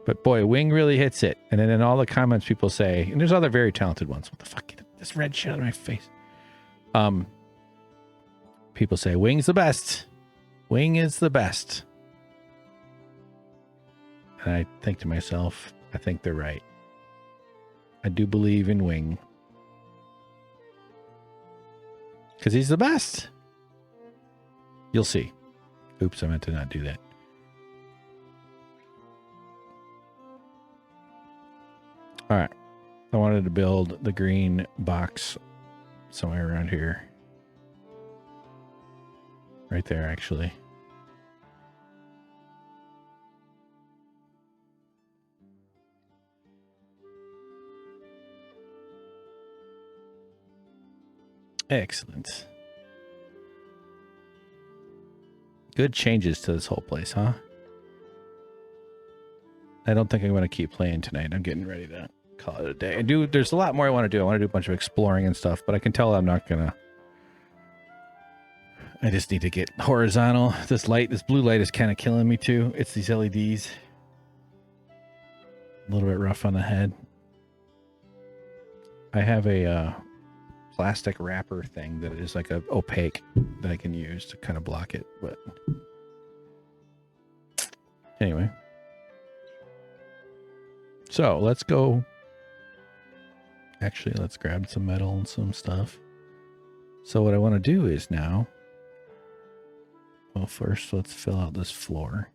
But boy, Wing really hits it. And then in all the comments people say, and there's other very talented ones. What the fuck? Get this red shit out of my face. People say, Wing's the best. Wing is the best. And I think to myself, I think they're right. I do believe in Wing. Because he's the best. You'll see. Oops, I meant to not do that. All right. I wanted to build the green box somewhere around here. Right there, actually. Excellent. Good changes to this whole place, huh? I don't think I'm going to keep playing tonight. I'm getting ready to call it a day. There's a lot more I want to do. I want to do a bunch of exploring and stuff, but I can tell I'm not going to. I just need to get horizontal. This blue light is kind of killing me too. It's these LEDs. A little bit rough on the head. I have a plastic wrapper thing that is like a opaque that I can use to kind of block it, but anyway. So let's go. Actually, let's grab some metal and some stuff. So what I want to do is now, well, first let's fill out this floor.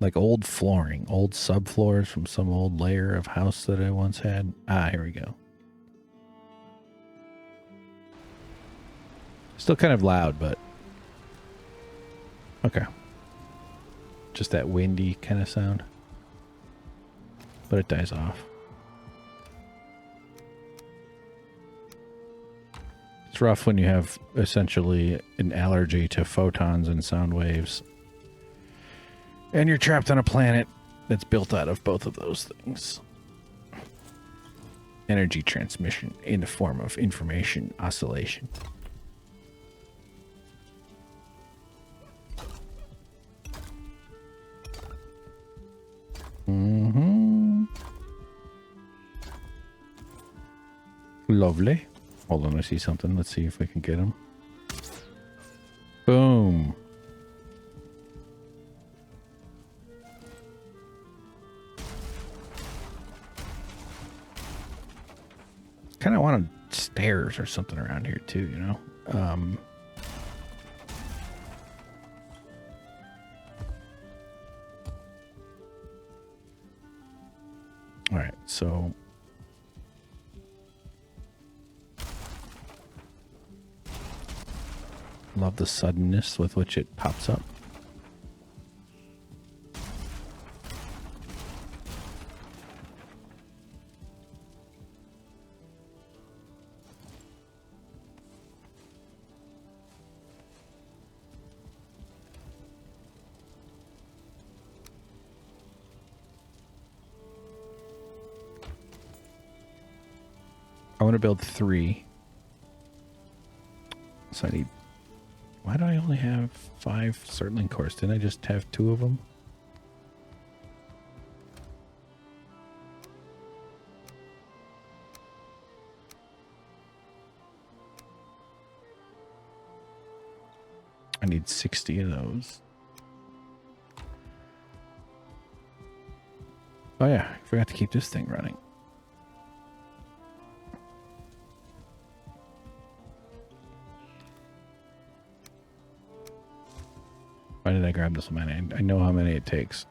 Like old flooring, old subfloors from some old layer of house that I once had. Ah, here we go. Still kind of loud, but okay. Just that windy kind of sound. But it dies off. It's rough when you have essentially an allergy to photons and sound waves. And you're trapped on a planet that's built out of both of those things. Energy transmission in the form of information oscillation. Mm-hmm. Lovely. Hold on, I see something. Let's see if we can get him. Boom. Kind of wanted stairs or something around here too, you know? All right, so love the suddenness with which it pops up. I want to build 3. So I need... Why do I only have 5 Certling cores? Didn't I just have 2 of them? I need 60 of those. Oh yeah, I forgot to keep this thing running. Why did I grab this many? I know how many it takes.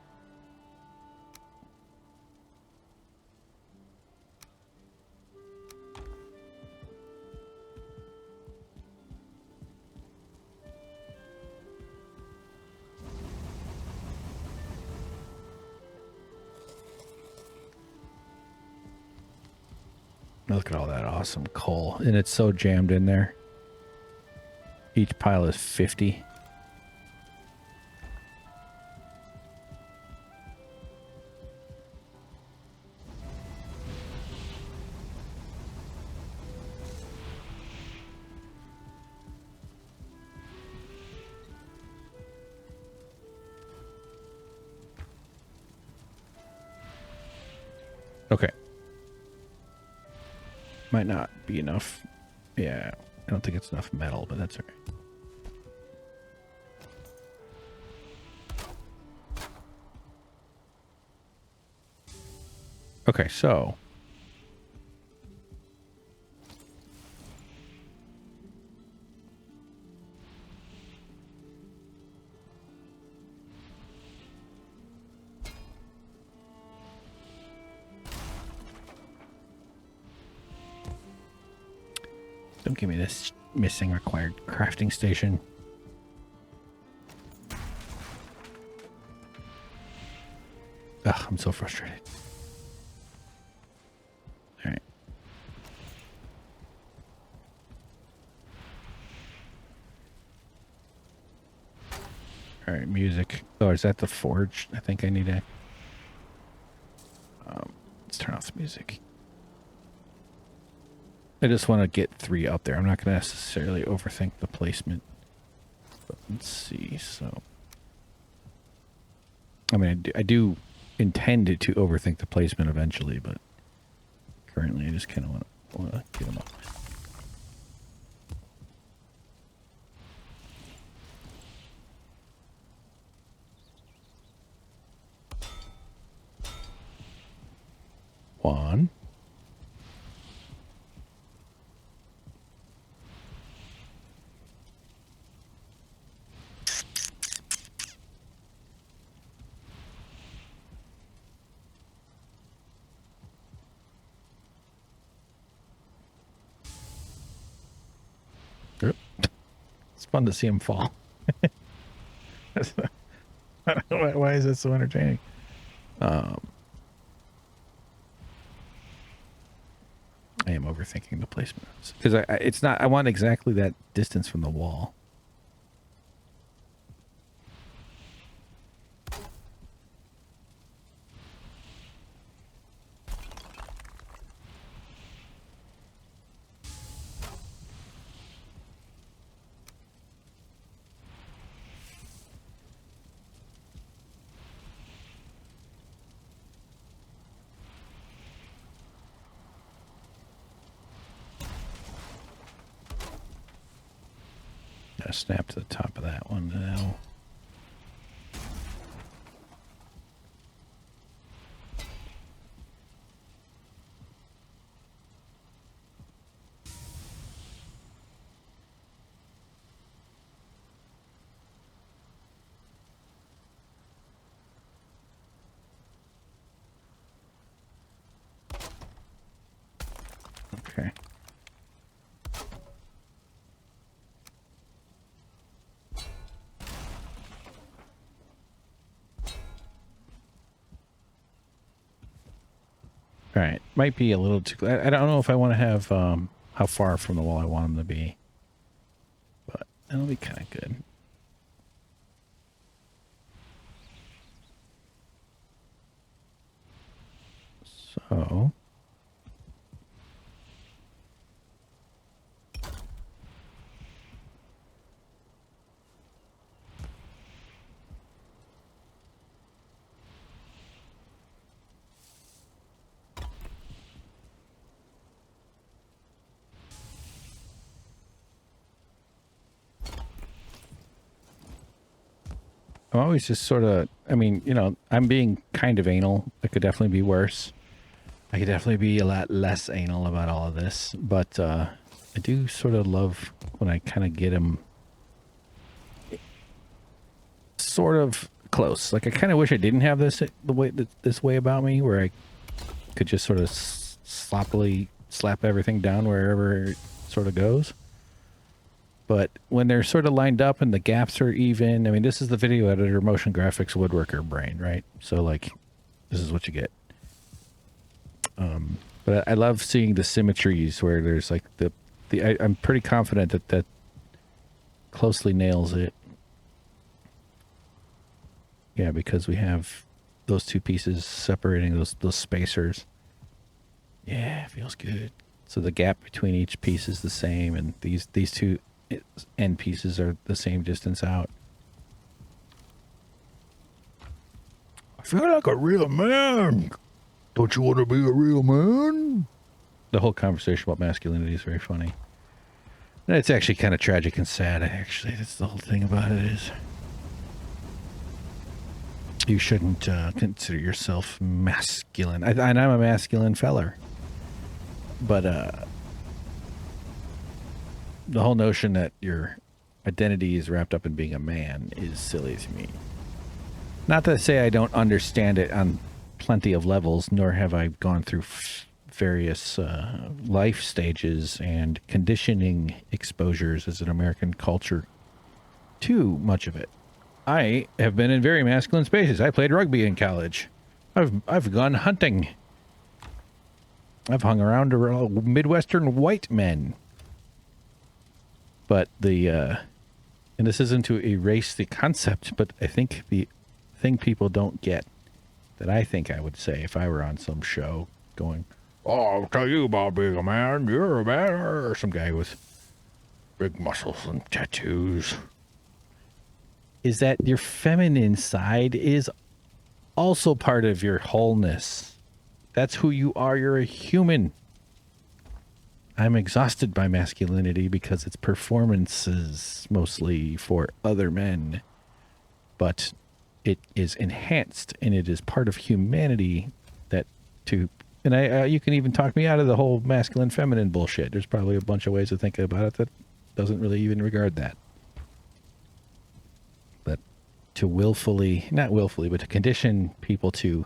Look at all that awesome coal. And it's so jammed in there. Each pile is 50. Okay. Might not be enough. Yeah, I don't think it's enough metal, but that's all right. Okay, so don't give me this missing required crafting station. Ugh, I'm so frustrated. All right. All right, music. Oh, is that the forge? I think I need to... let's turn off the music. I just want to get 3 up there. I'm not going to necessarily overthink the placement. But let's see. So, I mean, I do intend to overthink the placement eventually, but currently I just kind of want to get them up. One. It's fun to see him fall. Why is that so entertaining? I am overthinking the placement because it's not. I want exactly that distance from the wall. Snap to the top of that one now. Okay. All right, might be a little too... I don't know if I want to have how far from the wall I want them to be, but that'll be kind of good. So... I'm always just sort of, I mean, you know, I'm being kind of anal. It could definitely be worse. I could definitely be a lot less anal about all of this, but I do sort of love when I kind of get him sort of close. Like I kind of wish I didn't have this way about me, where I could just sort of sloppily slap everything down wherever it sort of goes. But when they're sort of lined up and the gaps are even, I mean, this is the video editor, motion graphics, woodworker brain, right? So like, this is what you get. But I love seeing the symmetries where there's like I'm pretty confident that closely nails it. Yeah, because we have those two pieces separating those spacers. Yeah, it feels good. So the gap between each piece is the same, and these two end pieces are the same distance out. I feel like a real man. Don't you want to be a real man? The whole conversation about masculinity is very funny. And it's actually kind of tragic and sad, actually. That's the whole thing about it is. You shouldn't consider yourself masculine. And I'm a masculine feller. But the whole notion that your identity is wrapped up in being a man is silly to me. Not to say I don't understand it on plenty of levels, nor have I gone through various life stages and conditioning exposures as an American culture to much of it. I have been in very masculine spaces. I played rugby in college. I've gone hunting. I've hung around Midwestern white men. But and this isn't to erase the concept, but I think the thing people don't get, that I think I would say if I were on some show going, oh, I'll tell you about being a man, you're a man, or some guy with big muscles and tattoos, is that your feminine side is also part of your wholeness. That's who you are. You're a human. I'm exhausted by masculinity because it's performances mostly for other men, but it is enhanced and it is part of humanity and you can even talk me out of the whole masculine feminine bullshit. There's probably a bunch of ways of thinking about it that doesn't really even regard that. But to not willfully, but to condition people to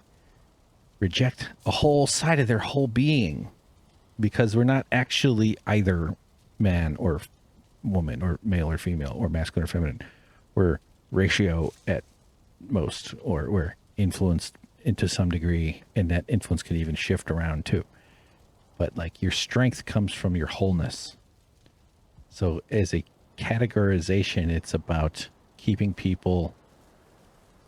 reject a whole side of their whole being because we're not actually either man or woman or male or female or masculine or feminine. We're ratio at most, or we're influenced into some degree, and that influence can even shift around too. But like your strength comes from your wholeness. So as a categorization, it's about keeping people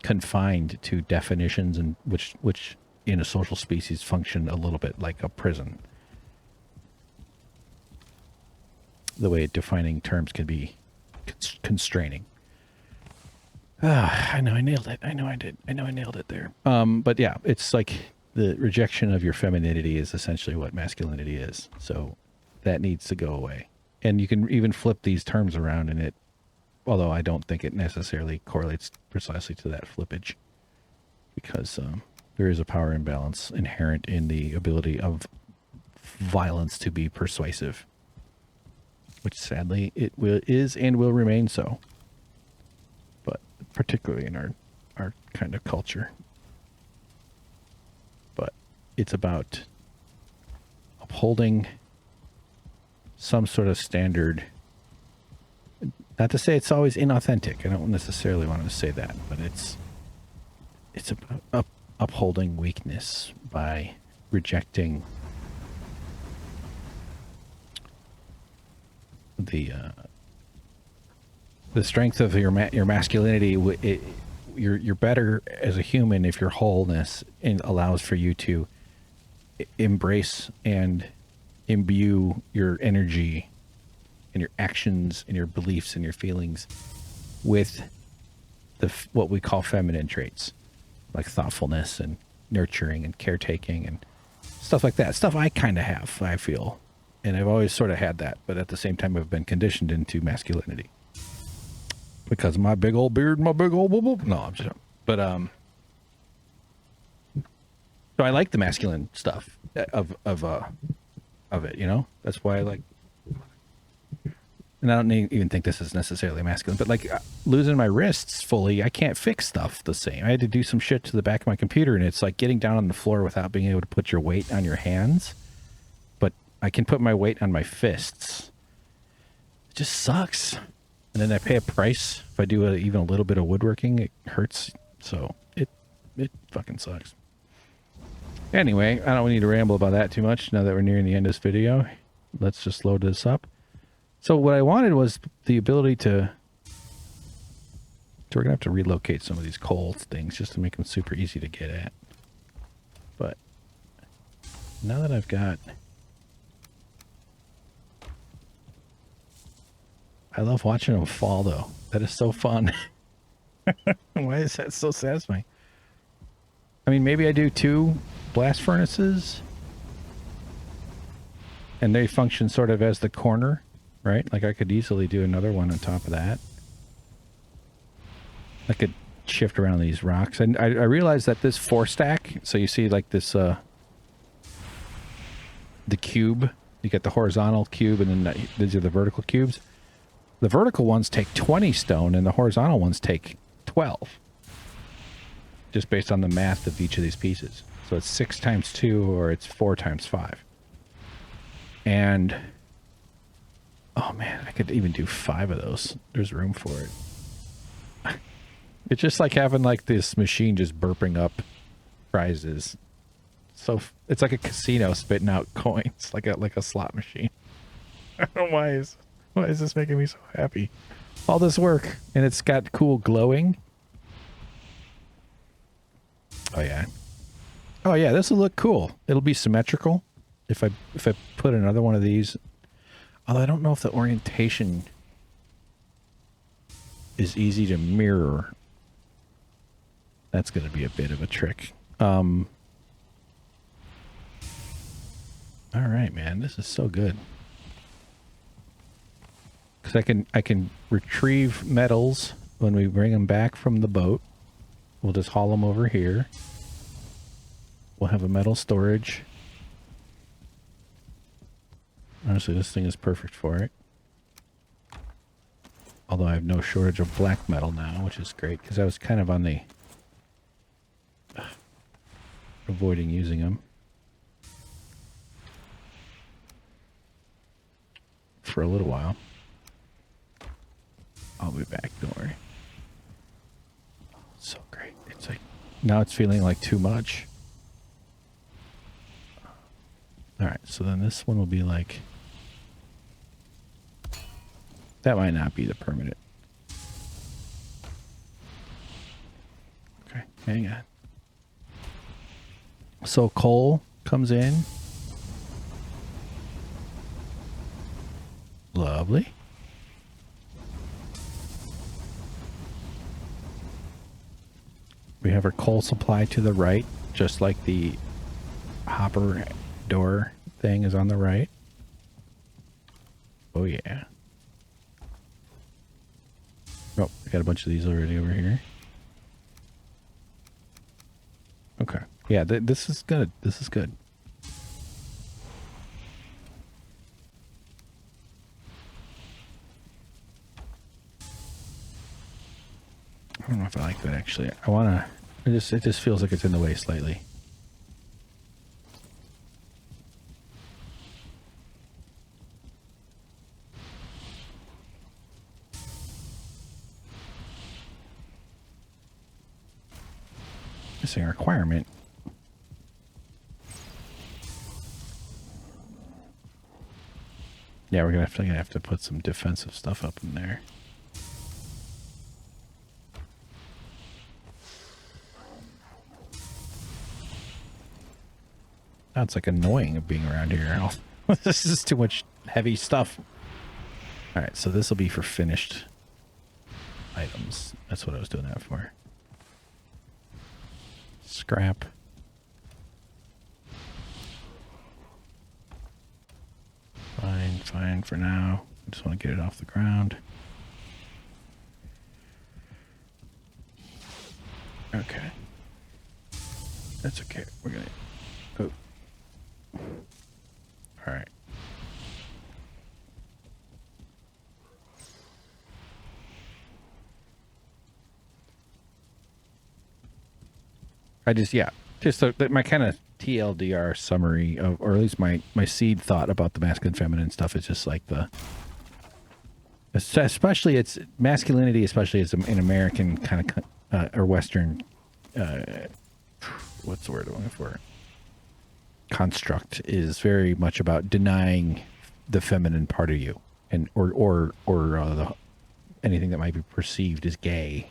confined to definitions, and which in a social species function a little bit like a prison. The way defining terms can be constraining. I know I nailed it. I know I did. I know I nailed it there. But yeah, it's like the rejection of your femininity is essentially what masculinity is. So that needs to go away. And you can even flip these terms around in it, although I don't think it necessarily correlates precisely to that flippage, because there is a power imbalance inherent in the ability of violence to be persuasive, which sadly is and will remain so. Particularly in our kind of culture. But it's about upholding some sort of standard. Not to say it's always inauthentic. I don't necessarily want to say that, but it's about upholding weakness by rejecting the strength of your masculinity. You're better as a human if your wholeness allows for you to embrace and imbue your energy and your actions and your beliefs and your feelings with what we call feminine traits, like thoughtfulness and nurturing and caretaking and stuff like that. Stuff I kind of have, I feel, and I've always sort of had that, but at the same time I've been conditioned into masculinity. because of my big old beard, my big old boo. No, I'm just. But so I like the masculine stuff of it. You know, that's why I like. And I don't even think this is necessarily masculine, but like losing my wrists fully, I can't fix stuff the same. I had to do some shit to the back of my computer, and it's like getting down on the floor without being able to put your weight on your hands. But I can put my weight on my fists. It just sucks. And then I pay a price if I do even a little bit of woodworking. It hurts. So it fucking sucks. Anyway, I don't need to ramble about that too much now that we're nearing the end of this video. Let's just load this up. So what I wanted was the ability to... So we're going to have to relocate some of these coal things just to make them super easy to get at. But now that I've got... I love watching them fall, though. That is so fun. Why is that so satisfying? I mean, maybe I do 2 blast furnaces. And they function sort of as the corner. Right? Like I could easily do another one on top of that. I could shift around these rocks. And I realized that this 4-stack, so you see like this, the cube, you get the horizontal cube and then these are the vertical cubes. The vertical ones take 20 stone and the horizontal ones take 12. Just based on the math of each of these pieces. So it's 6 times 2 or it's 4 times 5. And... oh man, I could even do 5 of those. There's room for it. It's just like having like this machine just burping up prizes. So it's like a casino spitting out coins, like a slot machine. I don't know why is this making me so happy? All this work and it's got cool glowing. Oh yeah. Oh yeah, this will look cool. It'll be symmetrical if I put another one of these. Although I don't know if the orientation is easy to mirror. That's going to be a bit of a trick. All right, man. This is so good. Because I can retrieve metals when we bring them back from the boat. We'll just haul them over here. We'll have a metal storage. Honestly, this thing is perfect for it. Although I have no shortage of black metal now, which is great, because I was kind of on the... avoiding using them. For a little while. I'll be back, don't worry. So great. It's like... now it's feeling like too much. Alright, so then this one will be like... that might not be the permanent. Okay, hang on. So coal comes in. Lovely. We have our coal supply to the right, just like the hopper door thing is on the right. Oh yeah. Oh, I got a bunch of these already over here. Okay. Yeah, this is good. This is good. I don't know if I like that actually. I wanna... it just feels like it's in the way slightly. Missing a requirement. Yeah, we're gonna have to put some defensive stuff up in there. Now it's like annoying of being around here. This is too much heavy stuff. All right, so this will be for finished items. That's what I was doing that for. Scrap. Fine for now. I just want to get it off the ground. Okay. That's okay. We're gonna... Oh. All right. My kind of TLDR summary of, or at least my seed thought about the masculine feminine stuff is just like especially it's masculinity, especially as an American kind of or Western, what's the word I'm looking for? Construct is very much about denying the feminine part of you, and anything that might be perceived as gay,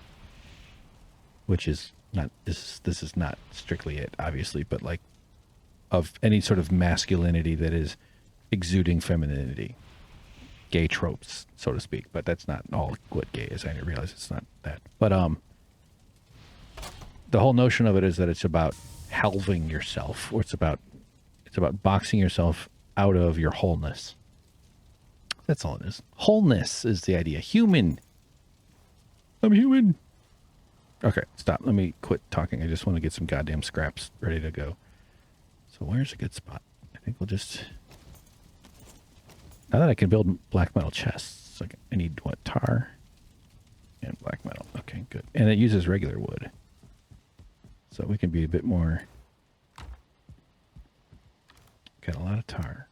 which is not this is not strictly it, obviously, but like of any sort of masculinity that is exuding femininity, gay tropes, so to speak. But that's not all what gay is. I didn't realize it's not that. But the whole notion of it is that it's about halving yourself, or it's about boxing yourself out of your wholeness. That's all it is. Wholeness is the idea. Human. I'm human. Okay, stop. Let me quit talking. I just want to get some goddamn scraps ready to go. So where's a good spot? I think we'll just... Now that I can build black metal chests, so I need, what, tar and black metal. Okay, good. And it uses regular wood. So we can be a bit more... Got a lot of tar.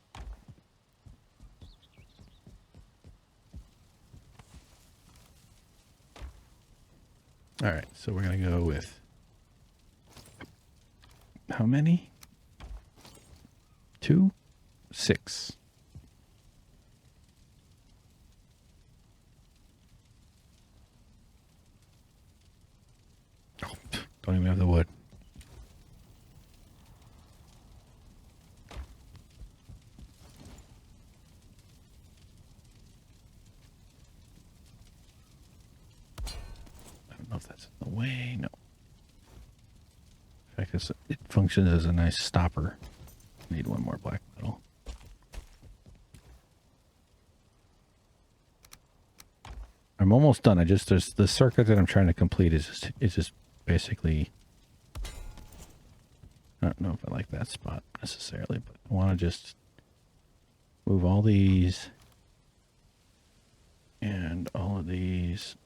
All right, so we're going to go with... How many? 2? 6. Oh, don't even have the wood. I don't know if that's in the way. No. In fact, it functions as a nice stopper. Need one more black metal. I'm almost done. There's the circuit that I'm trying to complete is just basically... I don't know if I like that spot necessarily, but I want to just move all these and all of these.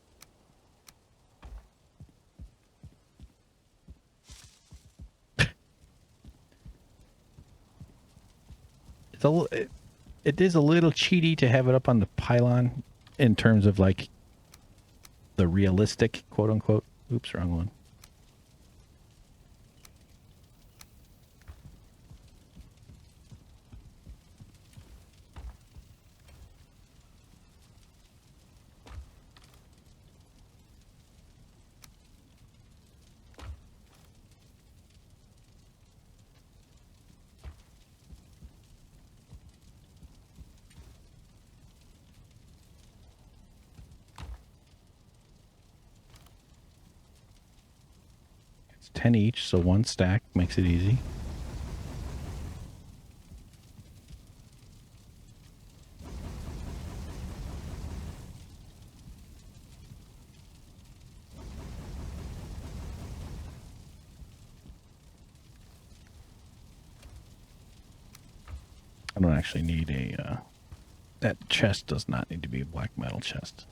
It is a little cheaty to have it up on the pylon in terms of like the realistic, quote unquote. Oops, wrong one. It's 10 each, so one stack makes it easy. I don't actually need a... that chest does not need to be a black metal chest.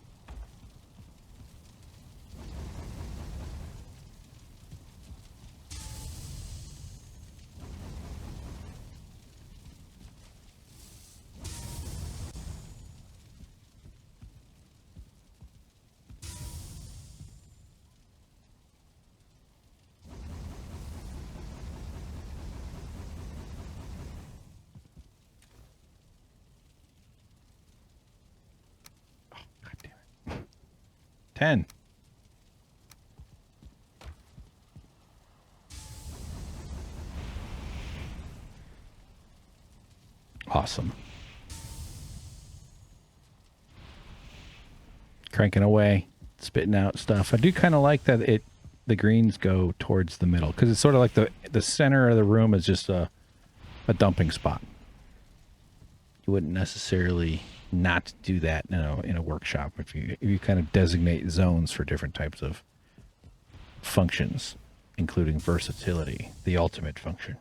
Oh, God damn it. 10. Awesome. Cranking away, spitting out stuff. I do kind of like that the greens go towards the middle, because it's sort of like the center of the room is just a dumping spot. You wouldn't necessarily not do that, in a workshop if you kind of designate zones for different types of functions. including versatility, the ultimate function.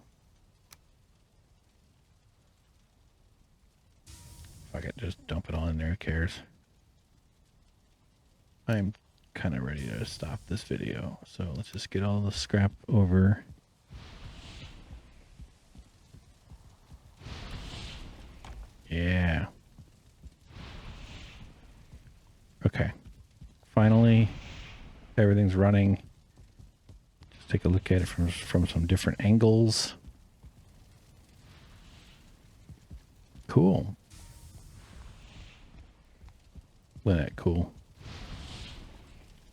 If I could just dump it all in there, who cares? I'm kind of ready to stop this video, so let's just get all the scrap over. Yeah. Okay. Finally, everything's running. Just take a look at it from some different angles. Cool. Look at that, cool.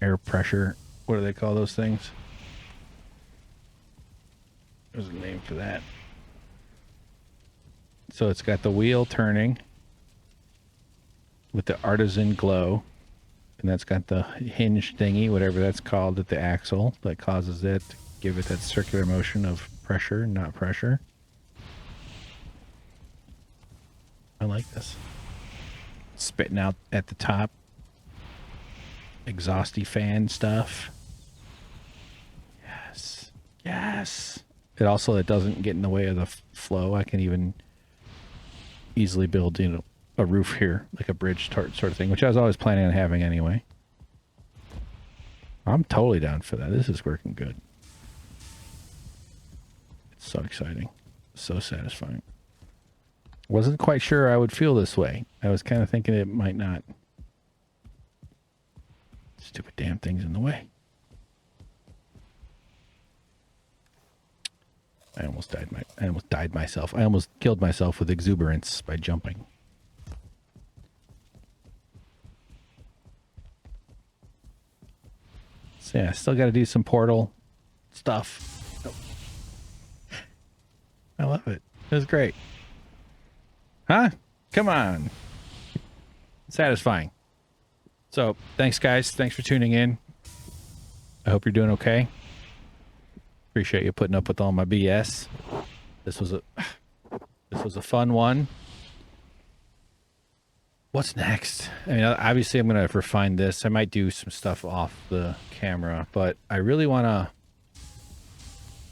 Air pressure. What do they call those things? There's a name for that. So it's got the wheel turning with the artisan glow. And that's got the hinge thingy, whatever that's called, at the axle that causes it to give it that circular motion of pressure, not pressure. I like this. Spitting out at the top. Exhausty fan stuff. Yes. Yes. It doesn't get in the way of the flow. I can even easily build, a roof here, like a bridge sort of thing, which I was always planning on having anyway. I'm totally down for that. This is working good. It's so exciting. So satisfying. Wasn't quite sure I would feel this way. I was kind of thinking it might not. Stupid damn things in the way. I almost died myself. I almost killed myself with exuberance by jumping. So yeah, still got to do some portal stuff. Oh. I love it. It was great. Huh? Come on. Satisfying. So, thanks guys. Thanks for tuning in. I hope you're doing okay. Appreciate you putting up with all my BS. This was a fun one. What's next? I mean, obviously I'm going to refine this. I might do some stuff off the camera, but I really want to...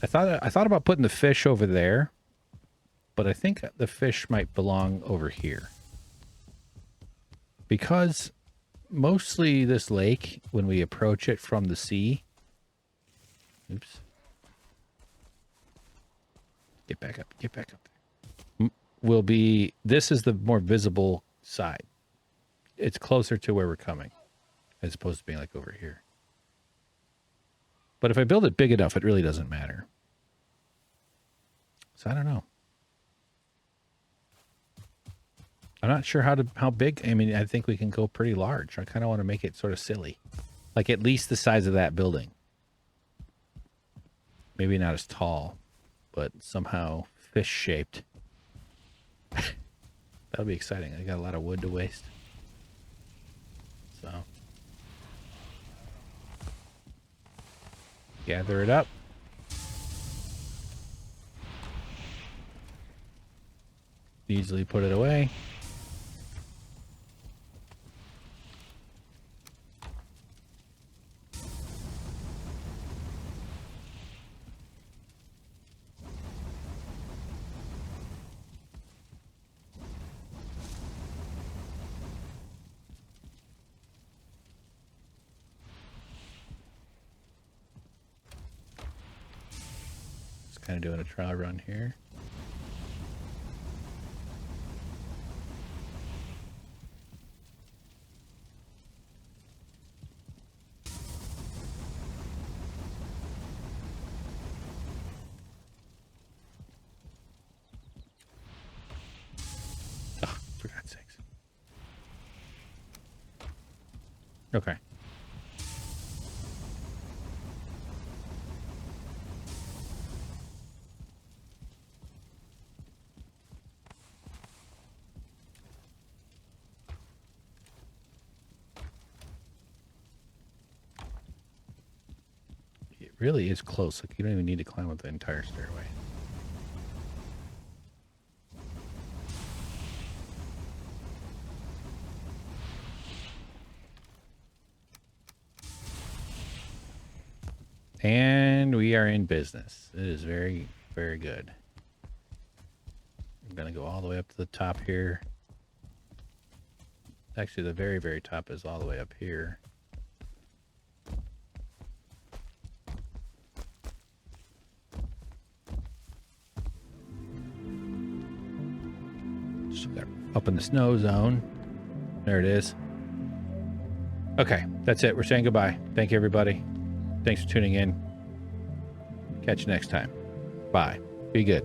I thought about putting the fish over there, but I think the fish might belong over here. Because mostly this lake, when we approach it from the sea... Oops. Get back up. Get back up. Will be... This is the more visible side. It's closer to where we're coming, as opposed to being like over here. But if I build it big enough, it really doesn't matter. So I don't know. I'm not sure how big. I mean, I think we can go pretty large. I kind of want to make it sort of silly, like at least the size of that building. Maybe not as tall, but somehow fish shaped. That'll be exciting. I got a lot of wood to waste. So gather it up. Easily put it away. Kind of doing a trial run here. Oh, for God's sakes. Okay. Really is close. Like you don't even need to climb up the entire stairway. And And we are in business. It is very, very good. I'm going to go all the way up to the top here. Actually, the very, very top is all the way up here. Just up in the snow zone. There it is. Okay, that's it. We're saying goodbye. Thank you, everybody. Thanks for tuning in. Catch you next time. Bye. Be good.